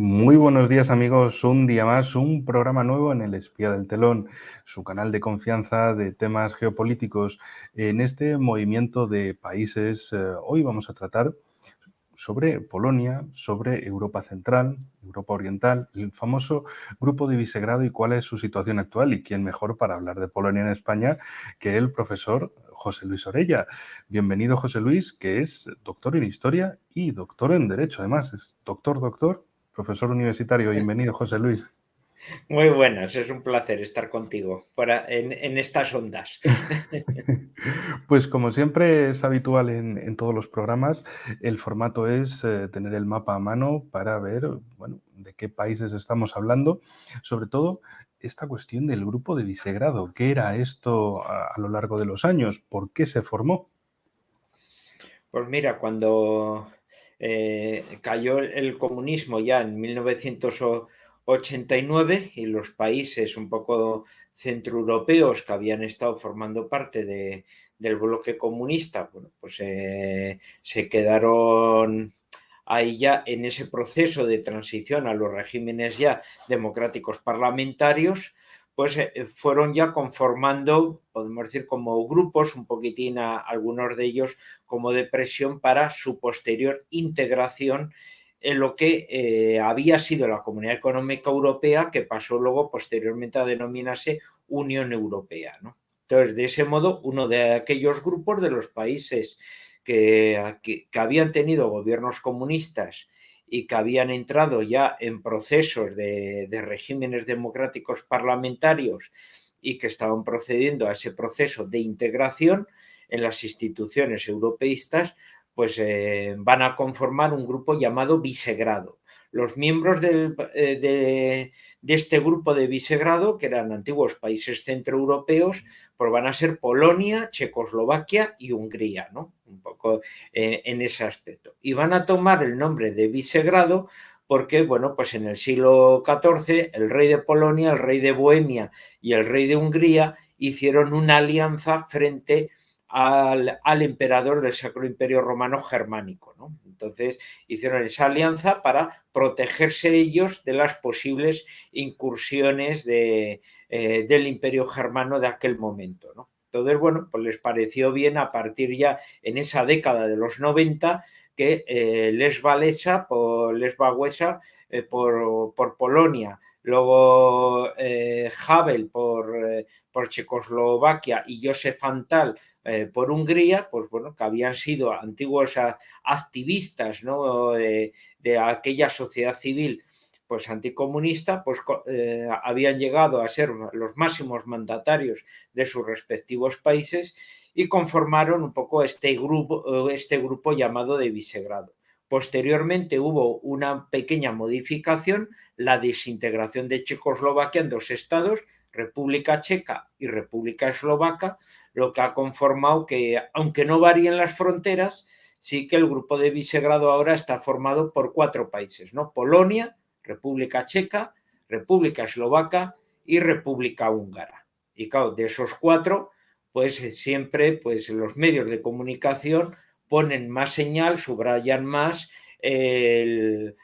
Muy buenos días amigos, un día más, un programa nuevo en El Espía del Telón, su canal de confianza de temas geopolíticos. En este movimiento de países, hoy vamos a tratar sobre Polonia, sobre Europa Central, Europa Oriental, el famoso Grupo de Visegrado y cuál es su situación actual. Y quién mejor para hablar de Polonia en España que el profesor José Luis Orella. Bienvenido, José Luis, que es doctor en Historia y doctor en Derecho. Además, es doctor, profesor universitario. Bienvenido, José Luis. Muy buenas, es un placer estar contigo en estas ondas. Pues como siempre es habitual en todos los programas, el formato es tener el mapa a mano para ver, bueno, de qué países estamos hablando. Sobre todo esta cuestión del Grupo de Visegrado. ¿Qué era esto a lo largo de los años? ¿Por qué se formó? Pues mira, cuando cayó el comunismo ya en 1989 y los países un poco centroeuropeos que habían estado formando parte del bloque comunista, bueno, pues se quedaron ahí ya en ese proceso de transición a los regímenes ya democráticos parlamentarios, pues fueron ya conformando, podemos decir, como grupos, un poquitín a algunos de ellos como de presión para su posterior integración en lo que había sido la Comunidad Económica Europea, que pasó luego posteriormente a denominarse Unión Europea, ¿no? Entonces, de ese modo, uno de aquellos grupos de los países que habían tenido gobiernos comunistas y que habían entrado ya en procesos de regímenes democráticos parlamentarios y que estaban procediendo a ese proceso de integración en las instituciones europeístas, pues van a conformar un grupo llamado Visegrado. Los miembros de este grupo de Visegrado, que eran antiguos países centroeuropeos, pues van a ser Polonia, Checoslovaquia y Hungría, ¿no? Un poco en ese aspecto. Y van a tomar el nombre de Visegrado porque, bueno, pues en el siglo XIV el rey de Polonia, el rey de Bohemia y el rey de Hungría hicieron una alianza frente al emperador del Sacro Imperio Romano Germánico, ¿no? Entonces hicieron esa alianza para protegerse ellos de las posibles incursiones del Imperio Germano de aquel momento, ¿no? Entonces, bueno, pues les pareció bien a partir ya en esa década de los 90 que Lech Walesa por Polonia, luego Havel por Checoslovaquia y Josef Antal por Hungría, pues bueno, que habían sido antiguos activistas, ¿no? de aquella sociedad civil pues anticomunista, pues habían llegado a ser los máximos mandatarios de sus respectivos países y conformaron un poco este grupo llamado de Visegrado. Posteriormente hubo una pequeña modificación, la desintegración de Checoslovaquia en dos estados, República Checa y República Eslovaca, lo que ha conformado que, aunque no varíen las fronteras, sí que el grupo de Visegrado ahora está formado por cuatro países, ¿no? Polonia, República Checa, República Eslovaca y República Húngara. Y claro, de esos cuatro, pues siempre pues, los medios de comunicación ponen más señal, subrayan más el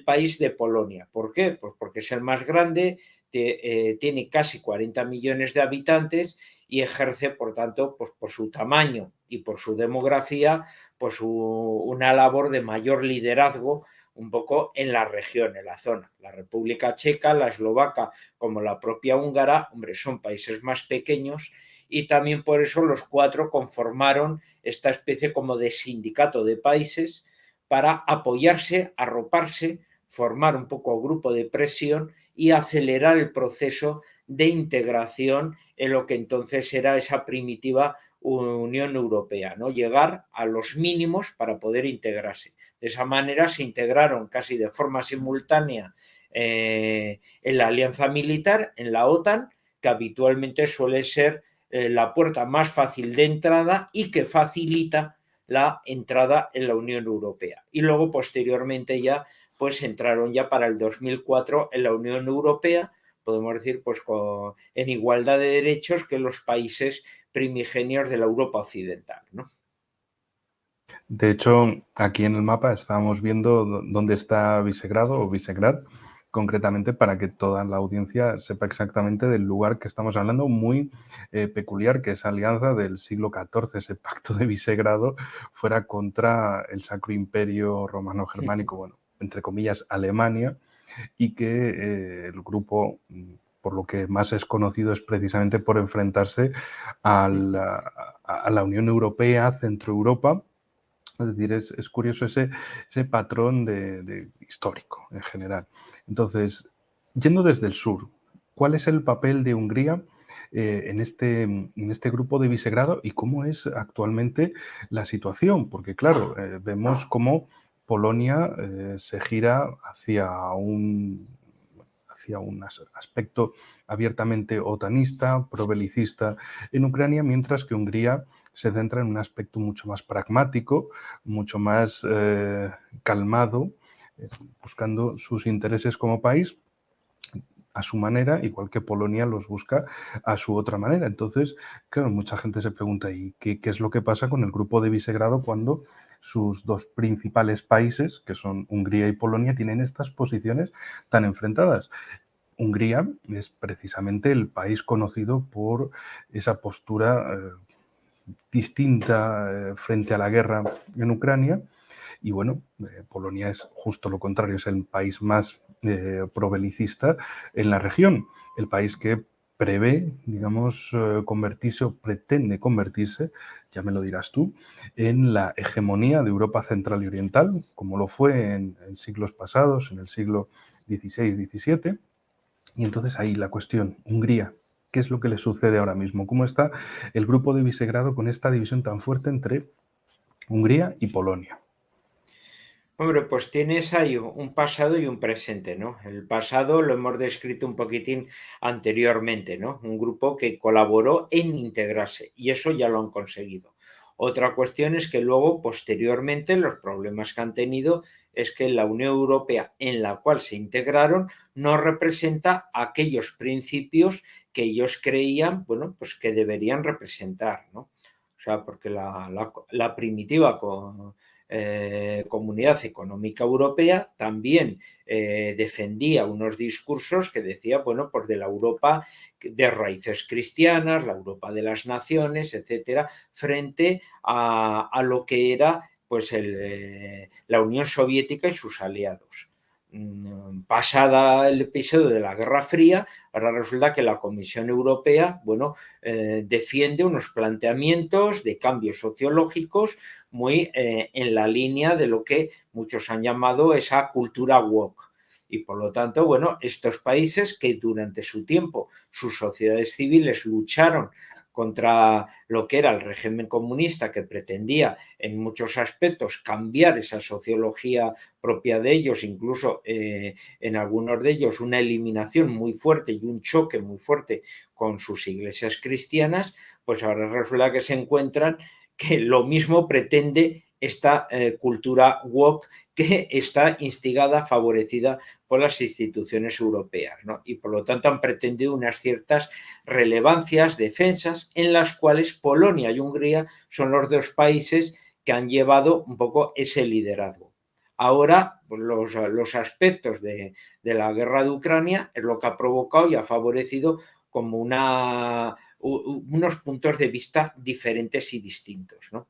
país de Polonia. ¿Por qué? Pues porque es el más grande, tiene casi 40 millones de habitantes y ejerce, por tanto, pues por su tamaño y por su demografía, pues una labor de mayor liderazgo un poco en la región, en la zona. La República Checa, la Eslovaca, como la propia Húngara, hombre, son países más pequeños y también por eso los cuatro conformaron esta especie como de sindicato de países para apoyarse, arroparse, formar un poco grupo de presión y acelerar el proceso de integración en lo que entonces era esa primitiva Unión Europea, ¿no? Llegar a los mínimos para poder integrarse. De esa manera se integraron casi de forma simultánea en la alianza militar, en la OTAN, que habitualmente suele ser la puerta más fácil de entrada y que facilita la entrada en la Unión Europea. Y luego, posteriormente, ya pues entraron ya para el 2004 en la Unión Europea, podemos decir, pues en igualdad de derechos que los países primigenios de la Europa occidental, ¿no? De hecho, aquí en el mapa estábamos viendo dónde está Visegrado o Visegrad, concretamente para que toda la audiencia sepa exactamente del lugar que estamos hablando, muy peculiar, que esa alianza del siglo XIV, ese pacto de Visegrado, fuera contra el Sacro Imperio Romano-Germánico, bueno, entre comillas, Alemania, y que el grupo, por lo que más es conocido, es precisamente por enfrentarse a la Unión Europea, Centro Europa. Es decir, es curioso ese patrón histórico en general. Entonces, yendo desde el sur, ¿cuál es el papel de Hungría en este grupo de Visegrado y cómo es actualmente la situación? Porque, claro, vemos cómo Polonia se gira hacia un aspecto abiertamente otanista, probelicista en Ucrania, mientras que Hungría se centra en un aspecto mucho más pragmático, mucho más calmado, buscando sus intereses como país a su manera, igual que Polonia los busca a su otra manera. Entonces, claro, mucha gente se pregunta, ¿y qué es lo que pasa con el grupo de Visegrado cuando sus dos principales países, que son Hungría y Polonia, tienen estas posiciones tan enfrentadas? Hungría es precisamente el país conocido por esa postura distinta frente a la guerra en Ucrania. Y bueno, Polonia es justo lo contrario, es el país más probelicista en la región, el país que prevé, digamos, convertirse o pretende convertirse, ya me lo dirás tú, en la hegemonía de Europa Central y Oriental, como lo fue en siglos pasados, en el siglo XVI-XVII. Y entonces ahí la cuestión, Hungría, ¿qué es lo que le sucede ahora mismo? ¿Cómo está el grupo de Visegrado con esta división tan fuerte entre Hungría y Polonia? Hombre, pues tienes ahí un pasado y un presente, ¿no? El pasado lo hemos descrito un poquitín anteriormente, ¿no? Un grupo que colaboró en integrarse y eso ya lo han conseguido. Otra cuestión es que luego, posteriormente, los problemas que han tenido es que la Unión Europea en la cual se integraron no representa aquellos principios que ellos creían, bueno, pues que deberían representar, ¿no? O sea, porque la primitiva Comunidad Económica Europea también defendía unos discursos que decía, bueno, pues de la Europa de raíces cristianas, la Europa de las naciones, etcétera, frente a lo que era pues la Unión Soviética y sus aliados. Pasada el episodio de la Guerra Fría, ahora resulta que la Comisión Europea, bueno, defiende unos planteamientos de cambios sociológicos muy en la línea de lo que muchos han llamado esa cultura woke. Y por lo tanto, bueno, estos países que durante su tiempo sus sociedades civiles lucharon contra lo que era el régimen comunista que pretendía en muchos aspectos cambiar esa sociología propia de ellos, incluso en algunos de ellos una eliminación muy fuerte y un choque muy fuerte con sus iglesias cristianas, pues ahora resulta que se encuentran que lo mismo pretende esta cultura woke que está instigada, favorecida por las instituciones europeas, ¿no? Y por lo tanto han pretendido unas ciertas relevancias, defensas, en las cuales Polonia y Hungría son los dos países que han llevado un poco ese liderazgo. Ahora, pues los aspectos de la guerra de Ucrania es lo que ha provocado y ha favorecido como unos puntos de vista diferentes y distintos, ¿no?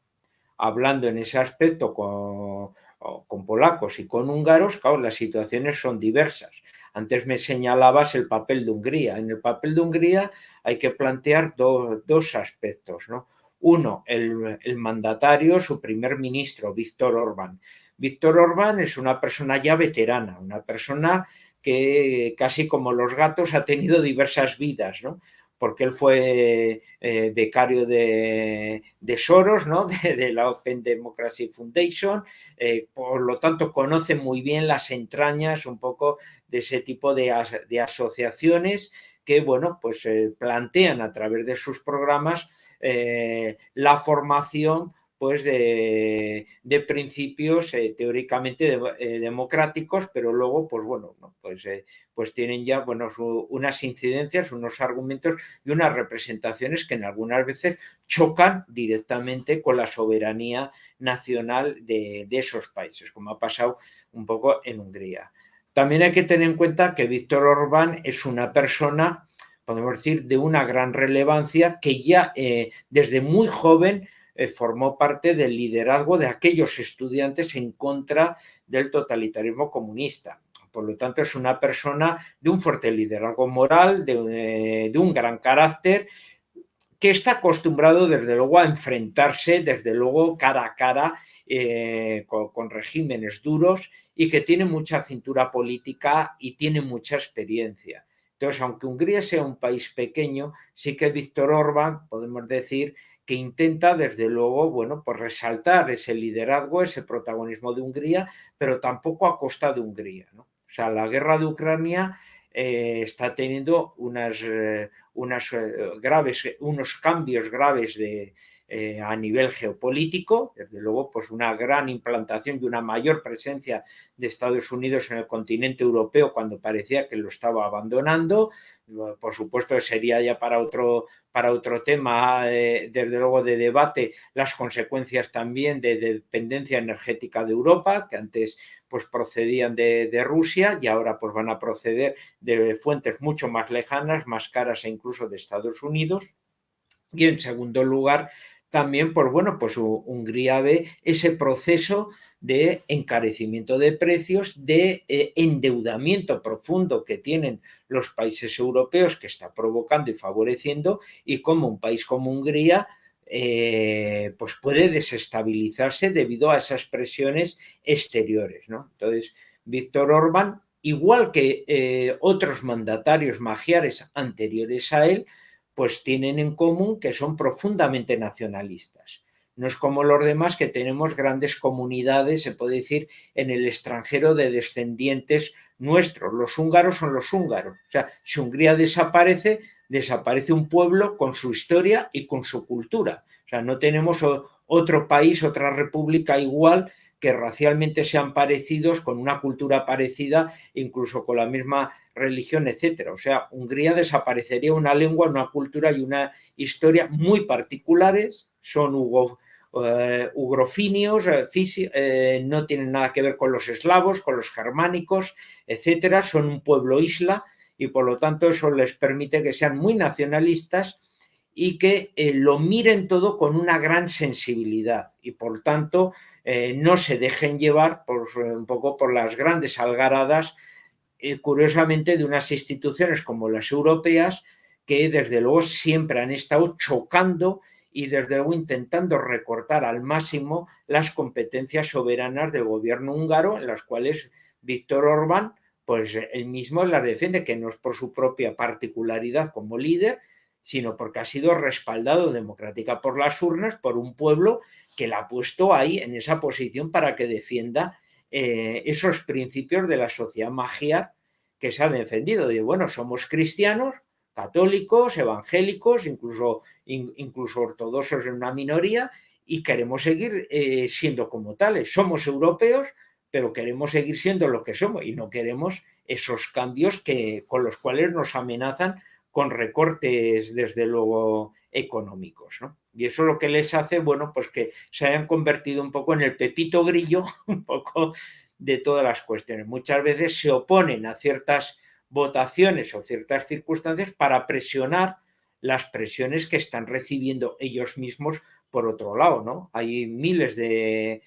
Hablando en ese aspecto con polacos y con húngaros, claro, las situaciones son diversas. Antes me señalabas el papel de Hungría. En el papel de Hungría hay que plantear dos aspectos, ¿no? Uno, el mandatario, su primer ministro, Víctor Orbán. Víctor Orbán es una persona ya veterana, una persona que casi como los gatos ha tenido diversas vidas, ¿no? Porque él fue becario de Soros, ¿no? de la Open Democracy Foundation, por lo tanto conoce muy bien las entrañas un poco de ese tipo de asociaciones que, bueno, pues plantean a través de sus programas la formación pues de principios teóricamente democráticos, pero luego, pues bueno, ¿no? Pues tienen ya bueno, unas incidencias, unos argumentos y unas representaciones que en algunas veces chocan directamente con la soberanía nacional de esos países, como ha pasado un poco en Hungría. También hay que tener en cuenta que Víctor Orbán es una persona, podemos decir, de una gran relevancia que ya desde muy joven formó parte del liderazgo de aquellos estudiantes en contra del totalitarismo comunista. Por lo tanto, es una persona de un fuerte liderazgo moral, de un gran carácter, que está acostumbrado desde luego a enfrentarse, desde luego cara a cara con regímenes duros y que tiene mucha cintura política y tiene mucha experiencia. Entonces, aunque Hungría sea un país pequeño, sí que Víctor Orbán, podemos decir, que intenta desde luego, bueno, pues resaltar ese liderazgo, ese protagonismo de Hungría, pero tampoco a costa de Hungría, ¿no? O sea, la guerra de Ucrania está teniendo unos cambios graves a nivel geopolítico, desde luego pues una gran implantación y una mayor presencia de Estados Unidos en el continente europeo cuando parecía que lo estaba abandonando. Por supuesto sería ya para otro tema, desde luego de debate, las consecuencias también de dependencia energética de Europa, que antes pues procedían de Rusia y ahora pues van a proceder de fuentes mucho más lejanas, más caras e incluso de Estados Unidos. Y en segundo lugar, también, pues bueno, pues Hungría ve ese proceso de encarecimiento de precios, de endeudamiento profundo que tienen los países europeos, que está provocando y favoreciendo, y como un país como Hungría pues puede desestabilizarse debido a esas presiones exteriores, ¿no? Entonces, Víctor Orbán, igual que otros mandatarios magiares anteriores a él, pues tienen en común que son profundamente nacionalistas. No es como los demás, que tenemos grandes comunidades, se puede decir, en el extranjero de descendientes nuestros. Los húngaros son los húngaros. O sea, si Hungría desaparece, desaparece un pueblo con su historia y con su cultura. O sea, no tenemos otro país, otra república igual, que racialmente sean parecidos, con una cultura parecida, incluso con la misma religión, etcétera. O sea, Hungría desaparecería una lengua, una cultura y una historia muy particulares, son ugrofinios, no tienen nada que ver con los eslavos, con los germánicos, etcétera, son un pueblo isla y por lo tanto eso les permite que sean muy nacionalistas y que lo miren todo con una gran sensibilidad y por tanto no se dejen llevar un poco por las grandes algaradas, curiosamente, de unas instituciones como las europeas, que desde luego siempre han estado chocando y desde luego intentando recortar al máximo las competencias soberanas del gobierno húngaro, en las cuales Víctor Orbán, pues él mismo las defiende, que no es por su propia particularidad como líder, sino porque ha sido respaldado democrática por las urnas, por un pueblo que la ha puesto ahí en esa posición para que defienda esos principios de la sociedad magiar que se ha defendido. De bueno, somos cristianos, católicos, evangélicos, incluso ortodoxos en una minoría, y queremos seguir siendo como tales. Somos europeos, pero queremos seguir siendo lo que somos y no queremos esos cambios con los cuales nos amenazan con recortes, desde luego, económicos, ¿no? Y eso es lo que les hace, bueno, pues que se hayan convertido un poco en el pepito grillo, un poco de todas las cuestiones. Muchas veces se oponen a ciertas votaciones o ciertas circunstancias para presionar las presiones que están recibiendo ellos mismos por otro lado, ¿no? Hay miles de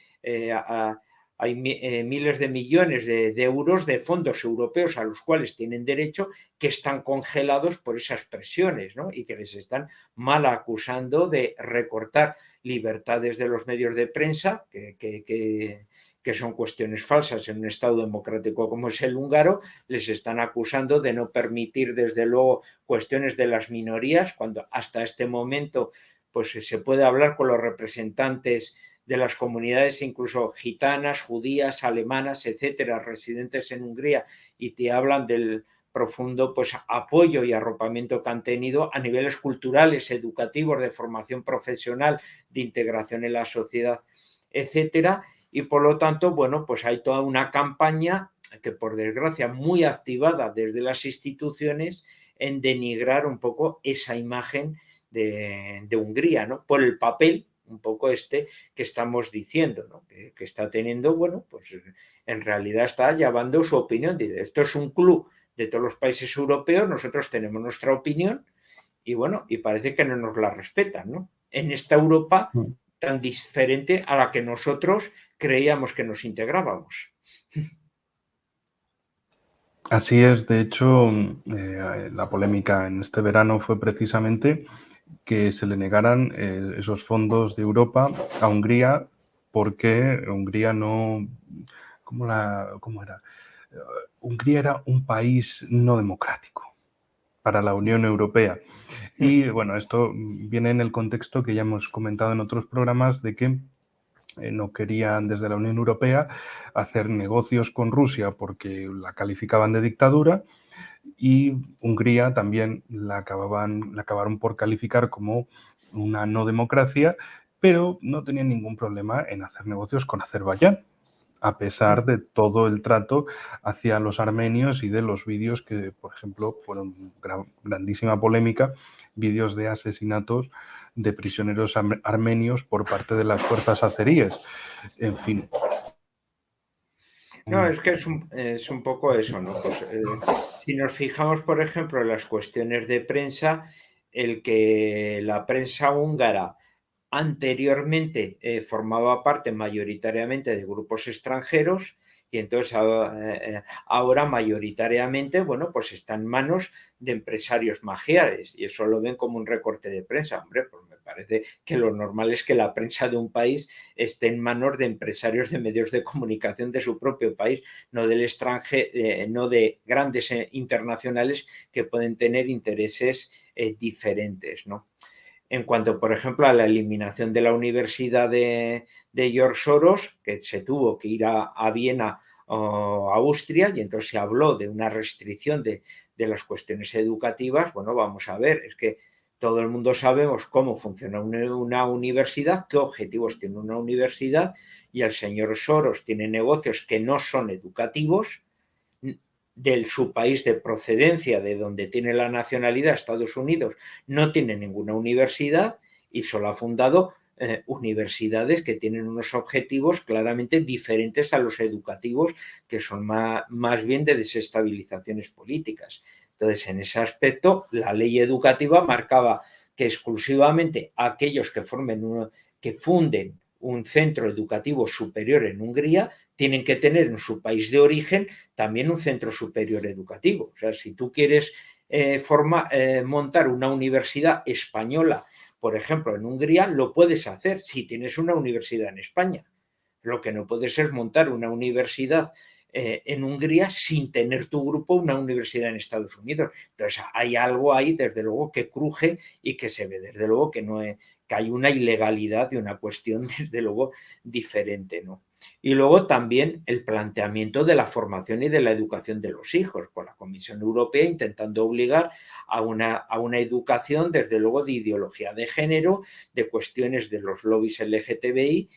miles de millones de euros de fondos europeos a los cuales tienen derecho, que están congelados por esas presiones, ¿no? Y que les están mal acusando de recortar libertades de los medios de prensa, que son cuestiones falsas en un Estado democrático como es el húngaro. Les están acusando de no permitir, desde luego, cuestiones de las minorías, cuando hasta este momento pues, se puede hablar con los representantes de las comunidades, incluso gitanas, judías, alemanas, etcétera, residentes en Hungría, y te hablan profundo pues, apoyo y arropamiento que han tenido a niveles culturales, educativos, de formación profesional, de integración en la sociedad, etcétera. Y por lo tanto, bueno, pues hay toda una campaña que por desgracia muy activada desde las instituciones en denigrar un poco esa imagen de Hungría, ¿no? Por el papel un poco que estamos diciendo, ¿no? que está teniendo, bueno, pues en realidad está llevando su opinión. Dice, esto es un club de todos los países europeos, nosotros tenemos nuestra opinión y bueno, y parece que no nos la respetan, ¿no? En esta Europa tan diferente a la que nosotros creíamos que nos integrábamos. Así es, de hecho, la polémica en este verano fue precisamente que se le negaran esos fondos de Europa a Hungría porque Hungría no... ¿Cómo era? Hungría era un país no democrático para la Unión Europea. Y bueno, esto viene en el contexto que ya hemos comentado en otros programas de que no querían desde la Unión Europea hacer negocios con Rusia porque la calificaban de dictadura y Hungría también la acabaron por calificar como una no democracia, pero no tenían ningún problema en hacer negocios con Azerbaiyán, a pesar de todo el trato hacia los armenios y de los vídeos que, por ejemplo, fueron grandísima polémica, vídeos de asesinatos de prisioneros armenios por parte de las fuerzas azeríes. En fin. No, es que es un poco eso, ¿no? Pues, si nos fijamos, por ejemplo, en las cuestiones de prensa, el que la prensa húngara anteriormente formaba parte mayoritariamente de grupos extranjeros y entonces ahora mayoritariamente, bueno, pues está en manos de empresarios magiares y eso lo ven como un recorte de prensa. Hombre, pues me parece que lo normal es que la prensa de un país esté en manos de empresarios de medios de comunicación de su propio país, no del extranjero, no de grandes internacionales que pueden tener intereses diferentes, ¿no? En cuanto, por ejemplo, a la eliminación de la Universidad de George Soros, que se tuvo que ir a Viena o a Austria, y entonces se habló de una restricción de las cuestiones educativas. Bueno, vamos a ver, es que todo el mundo sabemos cómo funciona una universidad, qué objetivos tiene una universidad, y el señor Soros tiene negocios que no son educativos, de su país de procedencia, de donde tiene la nacionalidad, Estados Unidos, no tiene ninguna universidad y solo ha fundado universidades que tienen unos objetivos claramente diferentes a los educativos, que son más bien de desestabilizaciones políticas. Entonces, en ese aspecto, la ley educativa marcaba que exclusivamente aquellos que funden un centro educativo superior en Hungría tienen que tener en su país de origen también un centro superior educativo. O sea, si tú quieres montar una universidad española, por ejemplo, en Hungría, lo puedes hacer si tienes una universidad en España. Lo que no puedes es montar una universidad en Hungría sin tener tu grupo una universidad en Estados Unidos. Entonces hay algo ahí, desde luego, que cruje y que se ve, desde luego, que hay una ilegalidad y una cuestión, desde luego, diferente, ¿no? Y luego también el planteamiento de la formación y de la educación de los hijos, con la Comisión Europea intentando obligar a una educación, desde luego, de ideología de género, de cuestiones de los lobbies LGTBI,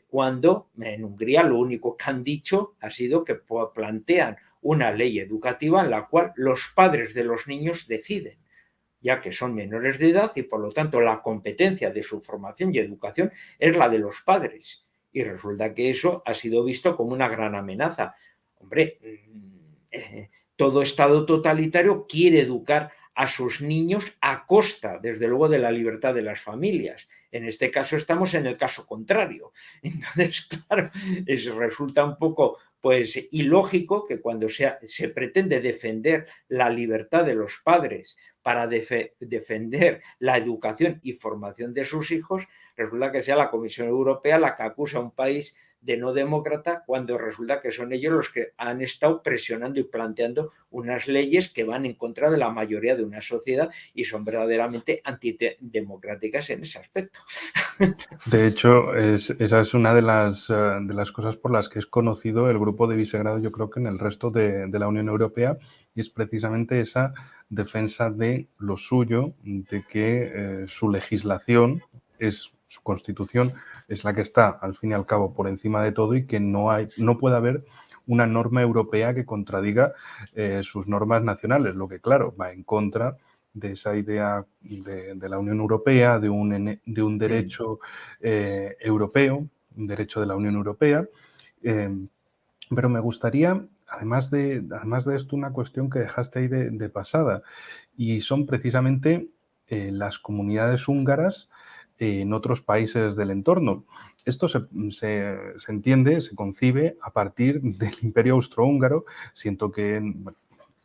cuando en Hungría lo único que han dicho ha sido que plantean una ley educativa en la cual los padres de los niños deciden, ya que son menores de edad y por lo tanto la competencia de su formación y educación es la de los padres. Y resulta que eso ha sido visto como una gran amenaza. Hombre, todo Estado totalitario quiere educar a sus niños a costa, desde luego, de la libertad de las familias. En este caso estamos en el caso contrario. Entonces, claro, resulta un poco pues ilógico que cuando se pretende defender la libertad de los padres para defender la educación y formación de sus hijos, resulta que sea la Comisión Europea la que acusa a un país de no demócrata cuando resulta que son ellos los que han estado presionando y planteando unas leyes que van en contra de la mayoría de una sociedad y son verdaderamente antidemocráticas en ese aspecto. De hecho, esa es una de las cosas por las que es conocido el Grupo de Visegrado, yo creo que en el resto de la Unión Europea, y es precisamente esa defensa de lo suyo, de que su legislación, su constitución, es la que está, al fin y al cabo, por encima de todo y que no puede haber una norma europea que contradiga sus normas nacionales, lo que, claro, va en contra de esa idea de la Unión Europea, de un derecho europeo, un derecho de la Unión Europea. Pero me gustaría, además de esto, una cuestión que dejaste ahí de pasada, y son precisamente las comunidades húngaras en otros países del entorno. Esto se entiende, se concibe a partir del Imperio Austrohúngaro. Siento que, bueno,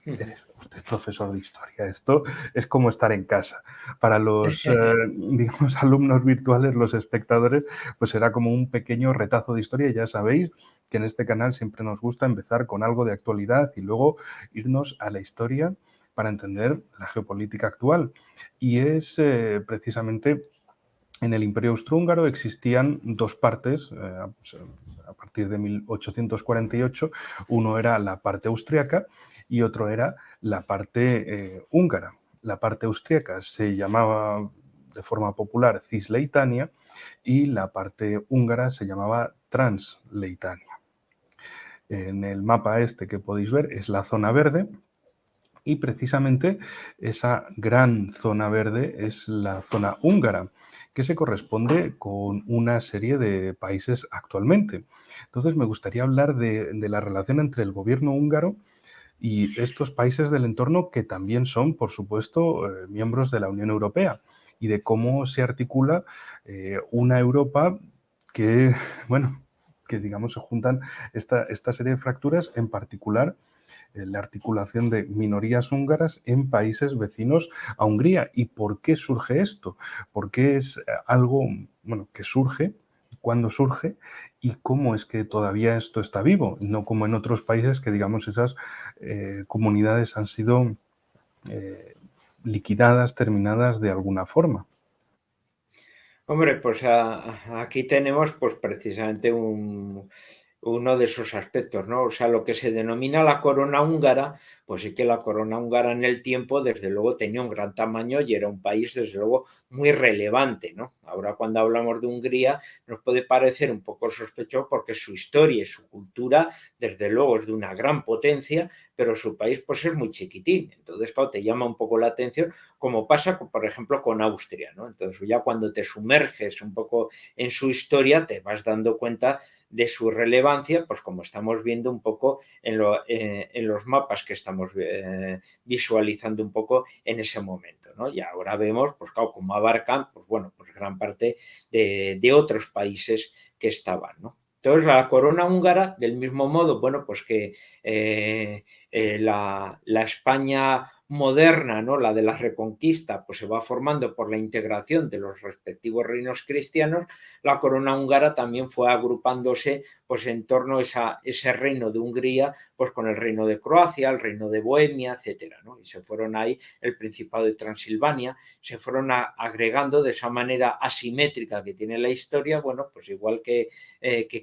eres usted profesor de historia. Esto es como estar en casa. Para los, digamos, alumnos virtuales, los espectadores, pues será como un pequeño retazo de historia. Ya sabéis que en este canal siempre nos gusta empezar con algo de actualidad y luego irnos a la historia para entender la geopolítica actual. Y es precisamente en el Imperio Austrohúngaro existían dos partes, a partir de 1848, uno era la parte austriaca y otro era la parte húngara. La parte austriaca se llamaba de forma popular Cisleitania y la parte húngara se llamaba Transleitania. En el mapa este que podéis ver es la zona verde, y precisamente esa gran zona verde es la zona húngara, que se corresponde con una serie de países actualmente. Entonces me gustaría hablar de la relación entre el gobierno húngaro y estos países del entorno que también son, por supuesto, miembros de la Unión Europea, y de cómo se articula una Europa que, bueno, que digamos se juntan esta serie de fracturas, en particular la articulación de minorías húngaras en países vecinos a Hungría. ¿Y por qué surge esto? ¿Por qué es algo, bueno, que surge? ¿Cuándo surge? ¿Y cómo es que todavía esto está vivo? No como en otros países que, digamos, esas comunidades han sido eh, liquidadas, terminadas de alguna forma. Hombre, pues aquí tenemos pues precisamente uno de esos aspectos, ¿no? O sea, lo que se denomina la corona húngara, pues sí que la corona húngara en el tiempo, desde luego, tenía un gran tamaño y era un país, desde luego, muy relevante, ¿no? Ahora, cuando hablamos de Hungría, nos puede parecer un poco sospechoso porque su historia y su cultura, desde luego, es de una gran potencia, pero su país, pues, es muy chiquitín. Entonces, claro, te llama un poco la atención, como pasa, por ejemplo, con Austria, ¿no? Entonces, ya cuando te sumerges un poco en su historia, te vas dando cuenta de su relevancia, pues como estamos viendo un poco en los mapas que estamos visualizando un poco en ese momento, ¿no? Y ahora vemos, pues claro, cómo abarcan, pues bueno, pues gran parte de otros países que estaban, ¿no? Entonces, la corona húngara, del mismo modo, bueno, pues que la España moderna, ¿no? La de la Reconquista, pues se va formando por la integración de los respectivos reinos cristianos. La corona húngara también fue agrupándose pues en torno a ese reino de Hungría, pues con el reino de Croacia, el reino de Bohemia, etcétera, ¿no? Y se fueron ahí el Principado de Transilvania, se fueron agregando de esa manera asimétrica que tiene la historia, bueno, pues igual que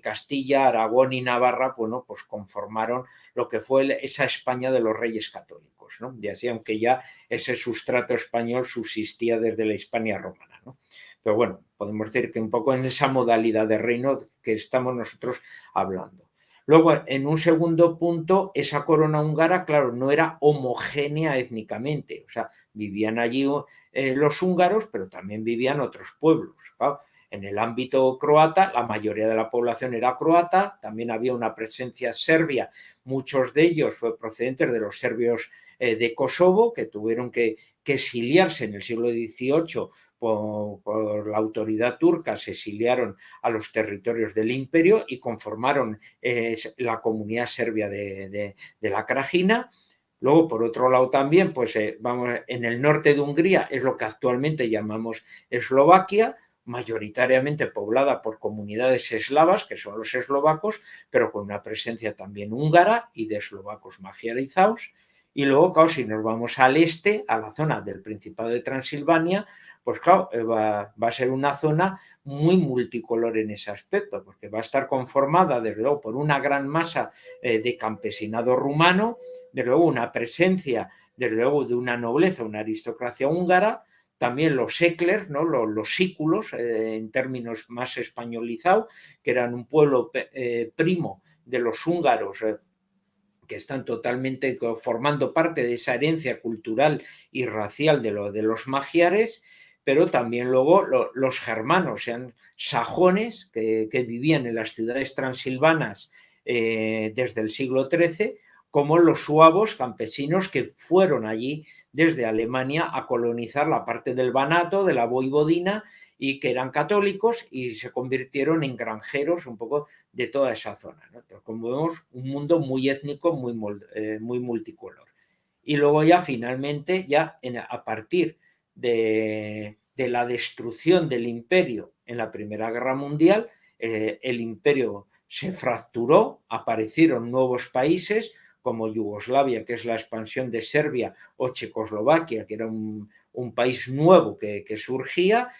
Castilla, Aragón y Navarra, bueno, pues conformaron lo que fue esa España de los reyes católicos, ¿no? Y así, aunque ya ese sustrato español subsistía desde la Hispania romana, ¿no? Pero bueno, podemos decir que un poco en esa modalidad de reino que estamos nosotros hablando. Luego, en un segundo punto, esa corona húngara, claro, no era homogénea étnicamente, o sea, vivían allí los húngaros, pero también vivían otros pueblos. Claro. En el ámbito croata, la mayoría de la población era croata, también había una presencia serbia, muchos de ellos fue procedentes de los serbios de Kosovo, que tuvieron que exiliarse en el siglo XVIII por la autoridad turca, se exiliaron a los territorios del imperio y conformaron la comunidad serbia de la Krajina. Luego, por otro lado también, pues vamos, en el norte de Hungría es lo que actualmente llamamos Eslovaquia, mayoritariamente poblada por comunidades eslavas, que son los eslovacos, pero con una presencia también húngara y de eslovacos magiarizados. Y luego, claro, si nos vamos al este, a la zona del Principado de Transilvania, pues claro, va a ser una zona muy multicolor en ese aspecto, porque va a estar conformada, desde luego, por una gran masa de campesinado rumano, desde luego una presencia, desde luego, de una nobleza, una aristocracia húngara, también los séclers, ¿no? Los sículos, en términos más españolizados, que eran un pueblo primo de los húngaros, que están totalmente formando parte de esa herencia cultural y racial de los magiares, pero también luego los germanos, sean sajones que vivían en las ciudades transilvanas desde el siglo XIII, como los suavos campesinos que fueron allí desde Alemania a colonizar la parte del Banato, de la Voivodina, y que eran católicos y se convirtieron en granjeros un poco de toda esa zona, ¿no? Entonces, como vemos, un mundo muy étnico, muy multicolor. Y luego ya finalmente, a partir de la destrucción del imperio en la Primera Guerra Mundial, el imperio se fracturó, aparecieron nuevos países como Yugoslavia, que es la expansión de Serbia, o Checoslovaquia, que era un país nuevo que surgía,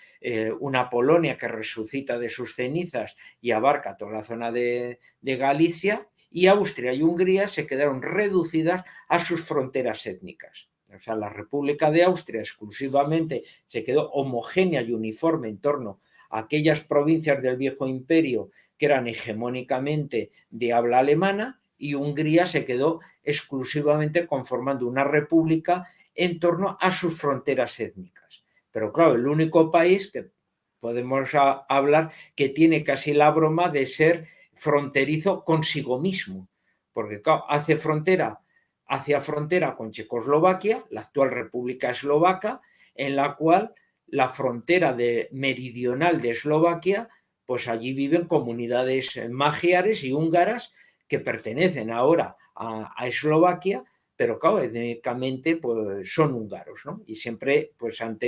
una Polonia que resucita de sus cenizas y abarca toda la zona de Galicia, y Austria y Hungría se quedaron reducidas a sus fronteras étnicas. O sea, la República de Austria exclusivamente se quedó homogénea y uniforme en torno a aquellas provincias del viejo imperio que eran hegemónicamente de habla alemana, y Hungría se quedó exclusivamente conformando una república en torno a sus fronteras étnicas. Pero claro, el único país que podemos hablar que tiene casi la broma de ser fronterizo consigo mismo, porque claro, hacia frontera con Checoslovaquia, la actual República Eslovaca, en la cual la frontera meridional de Eslovaquia, pues allí viven comunidades magiares y húngaras que pertenecen ahora a Eslovaquia, pero claro, étnicamente pues, son húngaros, ¿no? Y siempre pues, han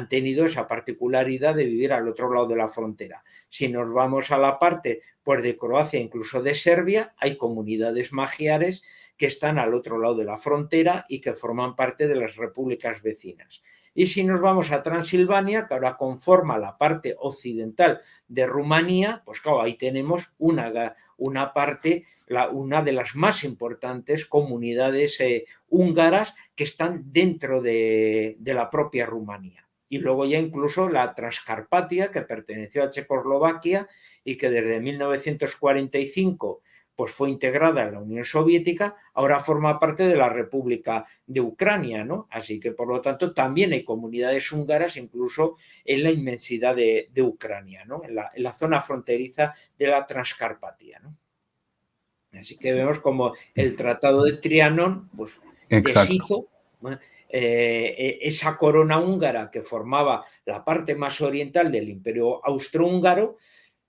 tenido esa particularidad de vivir al otro lado de la frontera. Si nos vamos a la parte pues, de Croacia, incluso de Serbia, hay comunidades magiares que están al otro lado de la frontera y que forman parte de las repúblicas vecinas. Y si nos vamos a Transilvania, que ahora conforma la parte occidental de Rumanía, pues claro, ahí tenemos una parte, una de las más importantes comunidades húngaras que están dentro de la propia Rumanía. Y luego ya incluso la Transcarpatia, que perteneció a Checoslovaquia y que desde 1945 pues fue integrada en la Unión Soviética, ahora forma parte de la República de Ucrania, ¿no? Así que, por lo tanto, también hay comunidades húngaras incluso en la inmensidad de Ucrania, ¿no? En la zona fronteriza de la Transcarpatia, ¿no? Así que vemos como el Tratado de Trianón pues, deshizo esa corona húngara que formaba la parte más oriental del Imperio Austrohúngaro,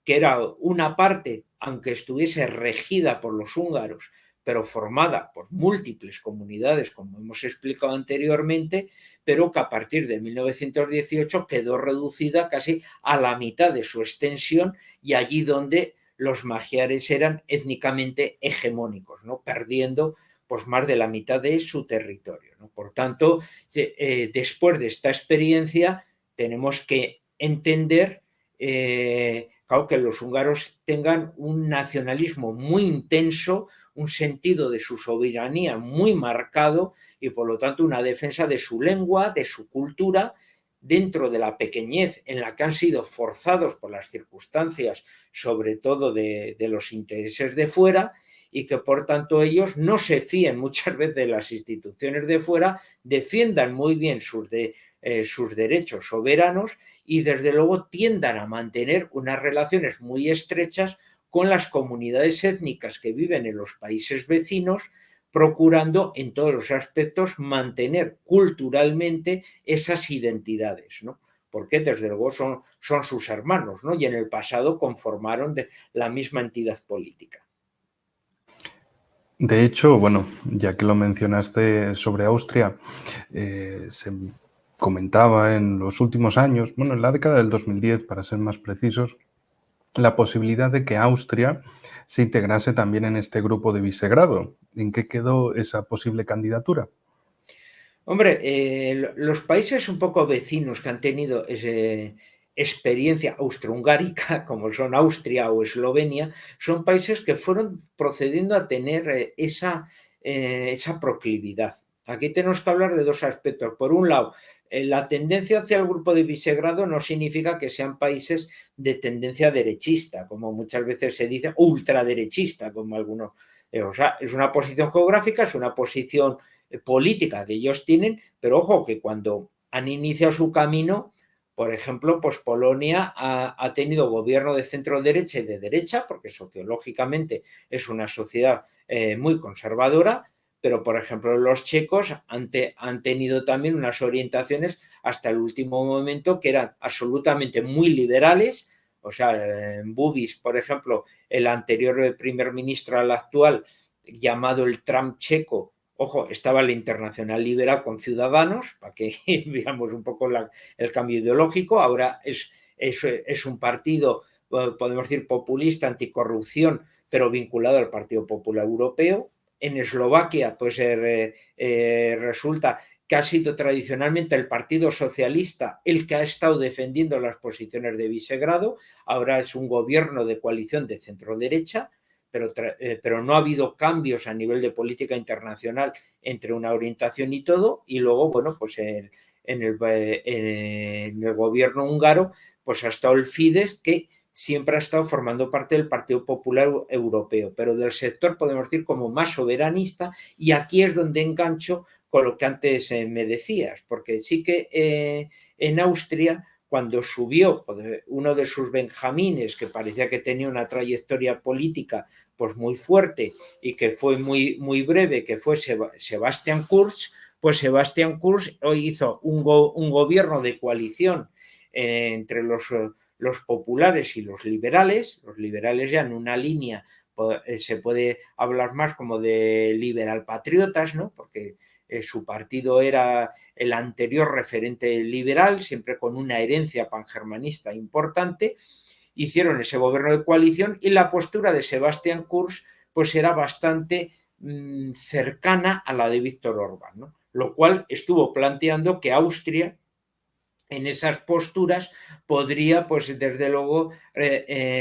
que era una parte, aunque estuviese regida por los húngaros, pero formada por múltiples comunidades, como hemos explicado anteriormente, pero que a partir de 1918 quedó reducida casi a la mitad de su extensión, y allí donde los magiares eran étnicamente hegemónicos, ¿no? Perdiendo pues, más de la mitad de su territorio, ¿no? Por tanto, después de esta experiencia, tenemos que entender claro, que los húngaros tengan un nacionalismo muy intenso, un sentido de su soberanía muy marcado y por lo tanto una defensa de su lengua, de su cultura, dentro de la pequeñez en la que han sido forzados por las circunstancias, sobre todo de los intereses de fuera, y que por tanto ellos no se fíen muchas veces de las instituciones de fuera, defiendan muy bien sus derechos soberanos y desde luego tiendan a mantener unas relaciones muy estrechas con las comunidades étnicas que viven en los países vecinos, procurando en todos los aspectos mantener culturalmente esas identidades, ¿no? Porque desde luego son sus hermanos, ¿no? Y en el pasado conformaron la misma entidad política. De hecho, bueno, ya que lo mencionaste sobre Austria, se comentaba en los últimos años, bueno, en la década del 2010, para ser más precisos, la posibilidad de que Austria se integrase también en este grupo de Visegrado. ¿En qué quedó esa posible candidatura? Hombre, los países un poco vecinos que han tenido experiencia austrohungárica, como son Austria o Eslovenia, son países que fueron procediendo a tener esa proclividad. Aquí tenemos que hablar de dos aspectos. Por un lado, la tendencia hacia el grupo de Visegrado no significa que sean países de tendencia derechista, como muchas veces se dice, ultraderechista, como algunos. O sea, es una posición geográfica, es una posición política que ellos tienen, pero ojo que cuando han iniciado su camino, por ejemplo, pues Polonia ha tenido gobierno de centro derecha y de derecha, porque sociológicamente es una sociedad muy conservadora, pero por ejemplo los checos han tenido también unas orientaciones hasta el último momento que eran absolutamente muy liberales. O sea, Bubis, por ejemplo, el anterior primer ministro al actual, llamado el Trump checo, ojo, estaba la Internacional Liberal con Ciudadanos, para que veamos un poco el cambio ideológico. Ahora es un partido, podemos decir, populista, anticorrupción, pero vinculado al Partido Popular Europeo. En Eslovaquia, pues resulta que ha sido tradicionalmente el Partido Socialista el que ha estado defendiendo las posiciones de Visegrado. Ahora es un gobierno de coalición de centro-derecha, pero no ha habido cambios a nivel de política internacional entre una orientación y todo. Y luego, bueno, pues en el gobierno húngaro, pues ha estado el Fidesz, que siempre ha estado formando parte del Partido Popular Europeo, pero del sector, podemos decir, como más soberanista. Y aquí es donde engancho con lo que antes me decías, porque sí que en Austria, cuando subió uno de sus benjamines, que parecía que tenía una trayectoria política pues muy fuerte y que fue muy, muy breve, que fue Sebastian Kurz, pues Sebastian Kurz hoy hizo un gobierno de coalición entre los populares y los liberales ya en una línea, se puede hablar más como de liberal patriotas, ¿no? Porque su partido era el anterior referente liberal, siempre con una herencia pangermanista importante. Hicieron ese gobierno de coalición y la postura de Sebastian Kurz pues era bastante cercana a la de Víctor Orbán, ¿no? Lo cual estuvo planteando que Austria en esas posturas podría, pues desde luego,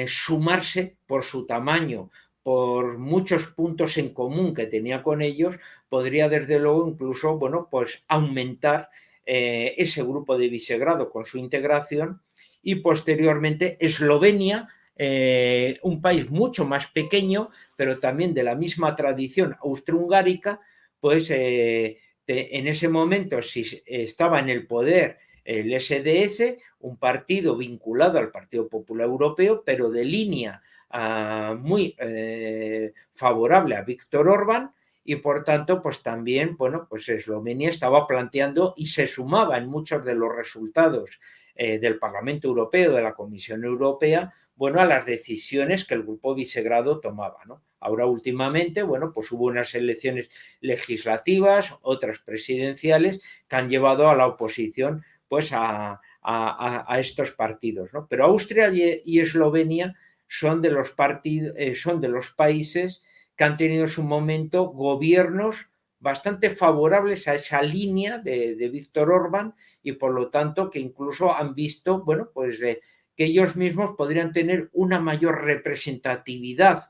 sumarse por su tamaño, por muchos puntos en común que tenía con ellos, podría desde luego incluso, bueno, pues aumentar ese grupo de Visegrado con su integración. Y posteriormente Eslovenia, un país mucho más pequeño, pero también de la misma tradición austrohungárica, pues en ese momento, si estaba en el poder el SDS, un partido vinculado al Partido Popular Europeo, pero de línea muy favorable a Víctor Orbán. Y por tanto, pues también, bueno, pues Eslovenia estaba planteando y se sumaba en muchos de los resultados del Parlamento Europeo, de la Comisión Europea, bueno, a las decisiones que el Grupo Visegrado tomaba, ¿no? Ahora últimamente, bueno, pues hubo unas elecciones legislativas, otras presidenciales, que han llevado a la oposición pues a estos partidos, ¿no? Pero Austria y Eslovenia son de los países que han tenido en su momento gobiernos bastante favorables a esa línea de Víctor Orbán, y por lo tanto que incluso han visto, bueno, pues que ellos mismos podrían tener una mayor representatividad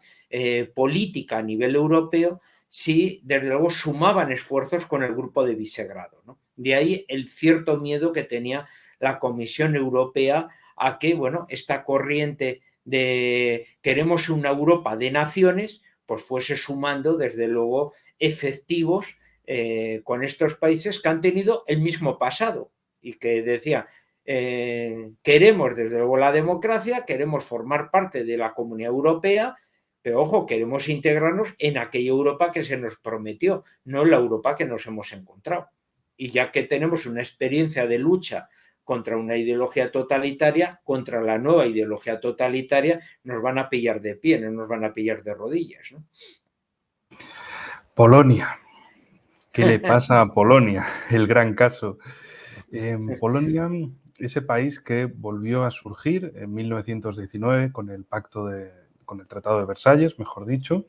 política a nivel europeo si desde luego sumaban esfuerzos con el grupo de Visegrado, ¿no? De ahí el cierto miedo que tenía la Comisión Europea a que, bueno, esta corriente de queremos una Europa de naciones, pues fuese sumando desde luego efectivos con estos países que han tenido el mismo pasado y que decían, queremos desde luego la democracia, queremos formar parte de la Comunidad Europea, pero ojo, queremos integrarnos en aquella Europa que se nos prometió, no en la Europa que nos hemos encontrado. Y ya que tenemos una experiencia de lucha contra una ideología totalitaria, contra la nueva ideología totalitaria, nos van a pillar de pie, no nos van a pillar de rodillas, ¿no? Polonia. ¿Qué le pasa a Polonia? El gran caso. Polonia, ese país que volvió a surgir en 1919 con el Tratado de Versalles, mejor dicho,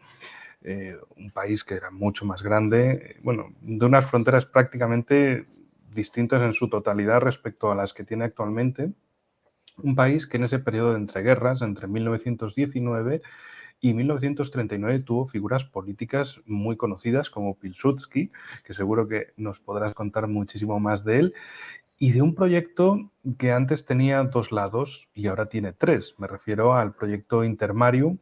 un país que era mucho más grande, bueno, de unas fronteras prácticamente distintas en su totalidad respecto a las que tiene actualmente. Un país que en ese periodo de entreguerras, entre 1919 y 1939, tuvo figuras políticas muy conocidas como Pilsudski, que seguro que nos podrás contar muchísimo más de él, y de un proyecto que antes tenía dos lados y ahora tiene tres. Me refiero al proyecto Intermarium,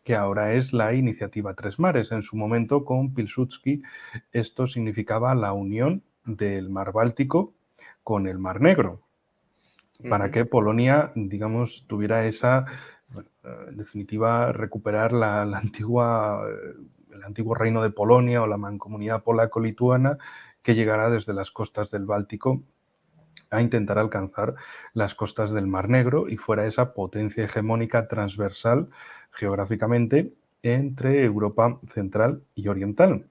que ahora es la iniciativa Tres Mares. En su momento, con Pilsudski, esto significaba la unión del mar Báltico con el mar Negro, para que Polonia, digamos, tuviera esa, bueno, en definitiva, recuperar el antiguo reino de Polonia o la mancomunidad polaco-lituana que llegara desde las costas del Báltico a intentar alcanzar las costas del Mar Negro y fuera esa potencia hegemónica transversal geográficamente entre Europa central y oriental.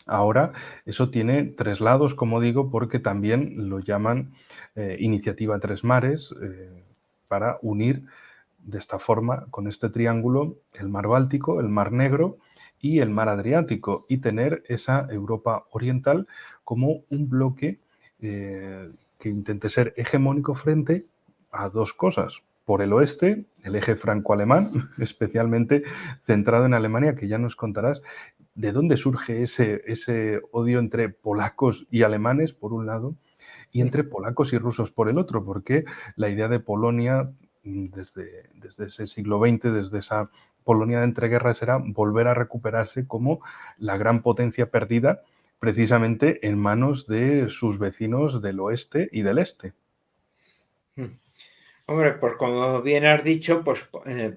Ahora, eso tiene tres lados, como digo, porque también lo llaman Iniciativa Tres Mares, para unir de esta forma, con este triángulo, el mar Báltico, el mar Negro y el mar Adriático, y tener esa Europa oriental como un bloque que intente ser hegemónico frente a dos cosas. Por el oeste, el eje franco-alemán, especialmente centrado en Alemania, que ya nos contarás de dónde surge ese odio entre polacos y alemanes, por un lado, y entre polacos y rusos por el otro, porque la idea de Polonia desde ese siglo XX, desde esa Polonia de entreguerras, era volver a recuperarse como la gran potencia perdida precisamente en manos de sus vecinos del oeste y del este. Hombre, pues como bien has dicho, pues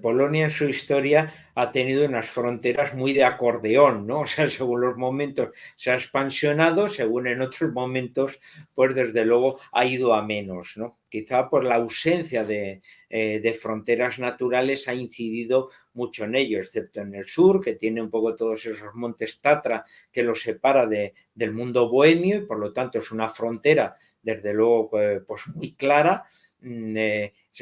Polonia en su historia ha tenido unas fronteras muy de acordeón, ¿no? O sea, según los momentos se ha expansionado, según en otros momentos, pues desde luego ha ido a menos, ¿no? Quizá por la ausencia de fronteras naturales ha incidido mucho en ello, excepto en el sur, que tiene un poco todos esos montes Tatra que los separa del mundo bohemio y por lo tanto es una frontera, desde luego, pues muy clara.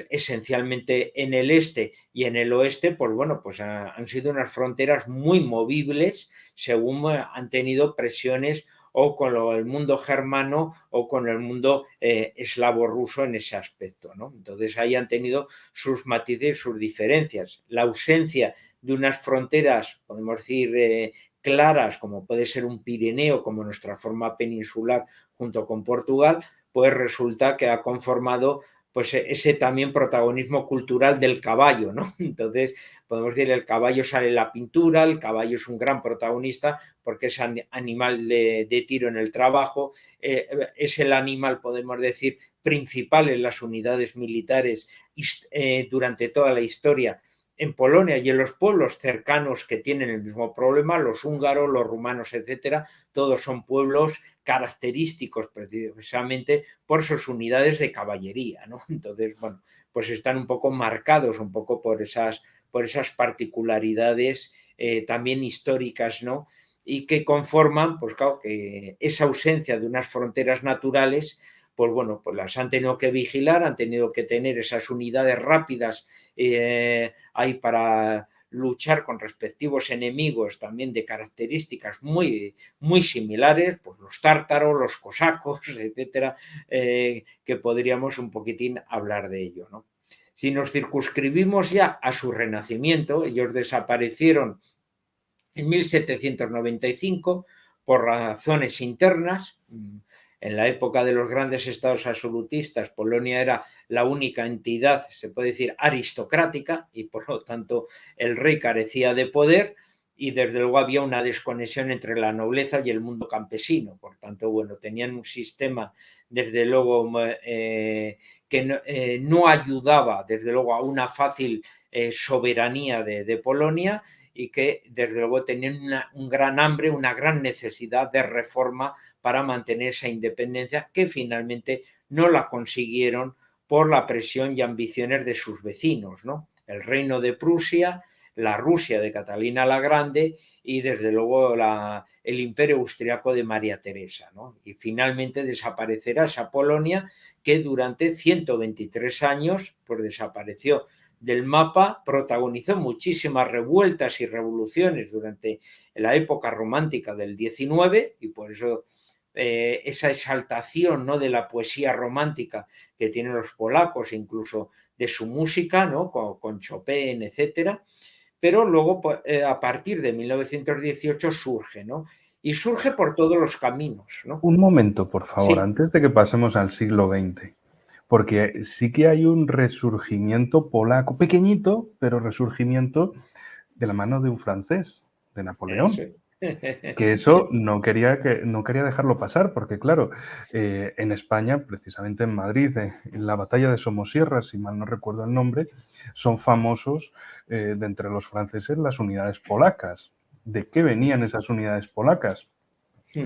Esencialmente en el este y en el oeste, pues bueno, pues han sido unas fronteras muy movibles según han tenido presiones o con el mundo germano o con el mundo eslavo-ruso en ese aspecto, ¿no? Entonces ahí han tenido sus matices, sus diferencias. La ausencia de unas fronteras, podemos decir, claras, como puede ser un Pirineo, como nuestra forma peninsular junto con Portugal, pues resulta que ha conformado pues ese también protagonismo cultural del caballo, ¿no? Entonces, podemos decir, el caballo sale en la pintura, el caballo es un gran protagonista porque es animal de tiro en el trabajo, es el animal, podemos decir, principal en las unidades militares durante toda la historia en Polonia y en los pueblos cercanos que tienen el mismo problema, los húngaros, los rumanos, etcétera, todos son pueblos característicos precisamente por sus unidades de caballería, ¿no? Entonces, bueno, pues están un poco marcados un poco por esas particularidades también históricas, ¿no? Y que conforman, pues claro, que esa ausencia de unas fronteras naturales, pues bueno, pues las han tenido que vigilar, han tenido que tener esas unidades rápidas ahí para luchar con respectivos enemigos también de características muy, muy similares, pues los tártaros, los cosacos, etcétera, que podríamos un poquitín hablar de ello, ¿no? Si nos circunscribimos ya a su renacimiento, ellos desaparecieron en 1795 por razones internas. En la época de los grandes estados absolutistas, Polonia era la única entidad, se puede decir, aristocrática y por lo tanto el rey carecía de poder y desde luego había una desconexión entre la nobleza y el mundo campesino. Por tanto, bueno, tenían un sistema desde luego que no ayudaba desde luego a una fácil soberanía de Polonia y que desde luego tenían un gran hambre, una gran necesidad de reforma para mantener esa independencia que finalmente no la consiguieron por la presión y ambiciones de sus vecinos, ¿no? El reino de Prusia, la Rusia de Catalina la Grande y desde luego el imperio austriaco de María Teresa, ¿no? Y finalmente desaparecerá esa Polonia que durante 123 años pues desapareció del mapa, protagonizó muchísimas revueltas y revoluciones durante la época romántica del XIX, y por eso esa exaltación, ¿no?, de la poesía romántica que tienen los polacos, incluso de su música, ¿no?, con Chopin, etcétera. Pero luego, a partir de 1918 surge, ¿no? Y surge por todos los caminos, ¿no? Un momento, por favor, Sí, antes de que pasemos al siglo XX, porque sí que hay un resurgimiento polaco, pequeñito, pero resurgimiento de la mano de un francés, de eso. Napoleón. Que eso no quería dejarlo pasar, porque claro, en España, precisamente en Madrid, en la batalla de Somosierra, si mal no recuerdo el nombre, son famosos de entre los franceses las unidades polacas. ¿De qué venían esas unidades polacas?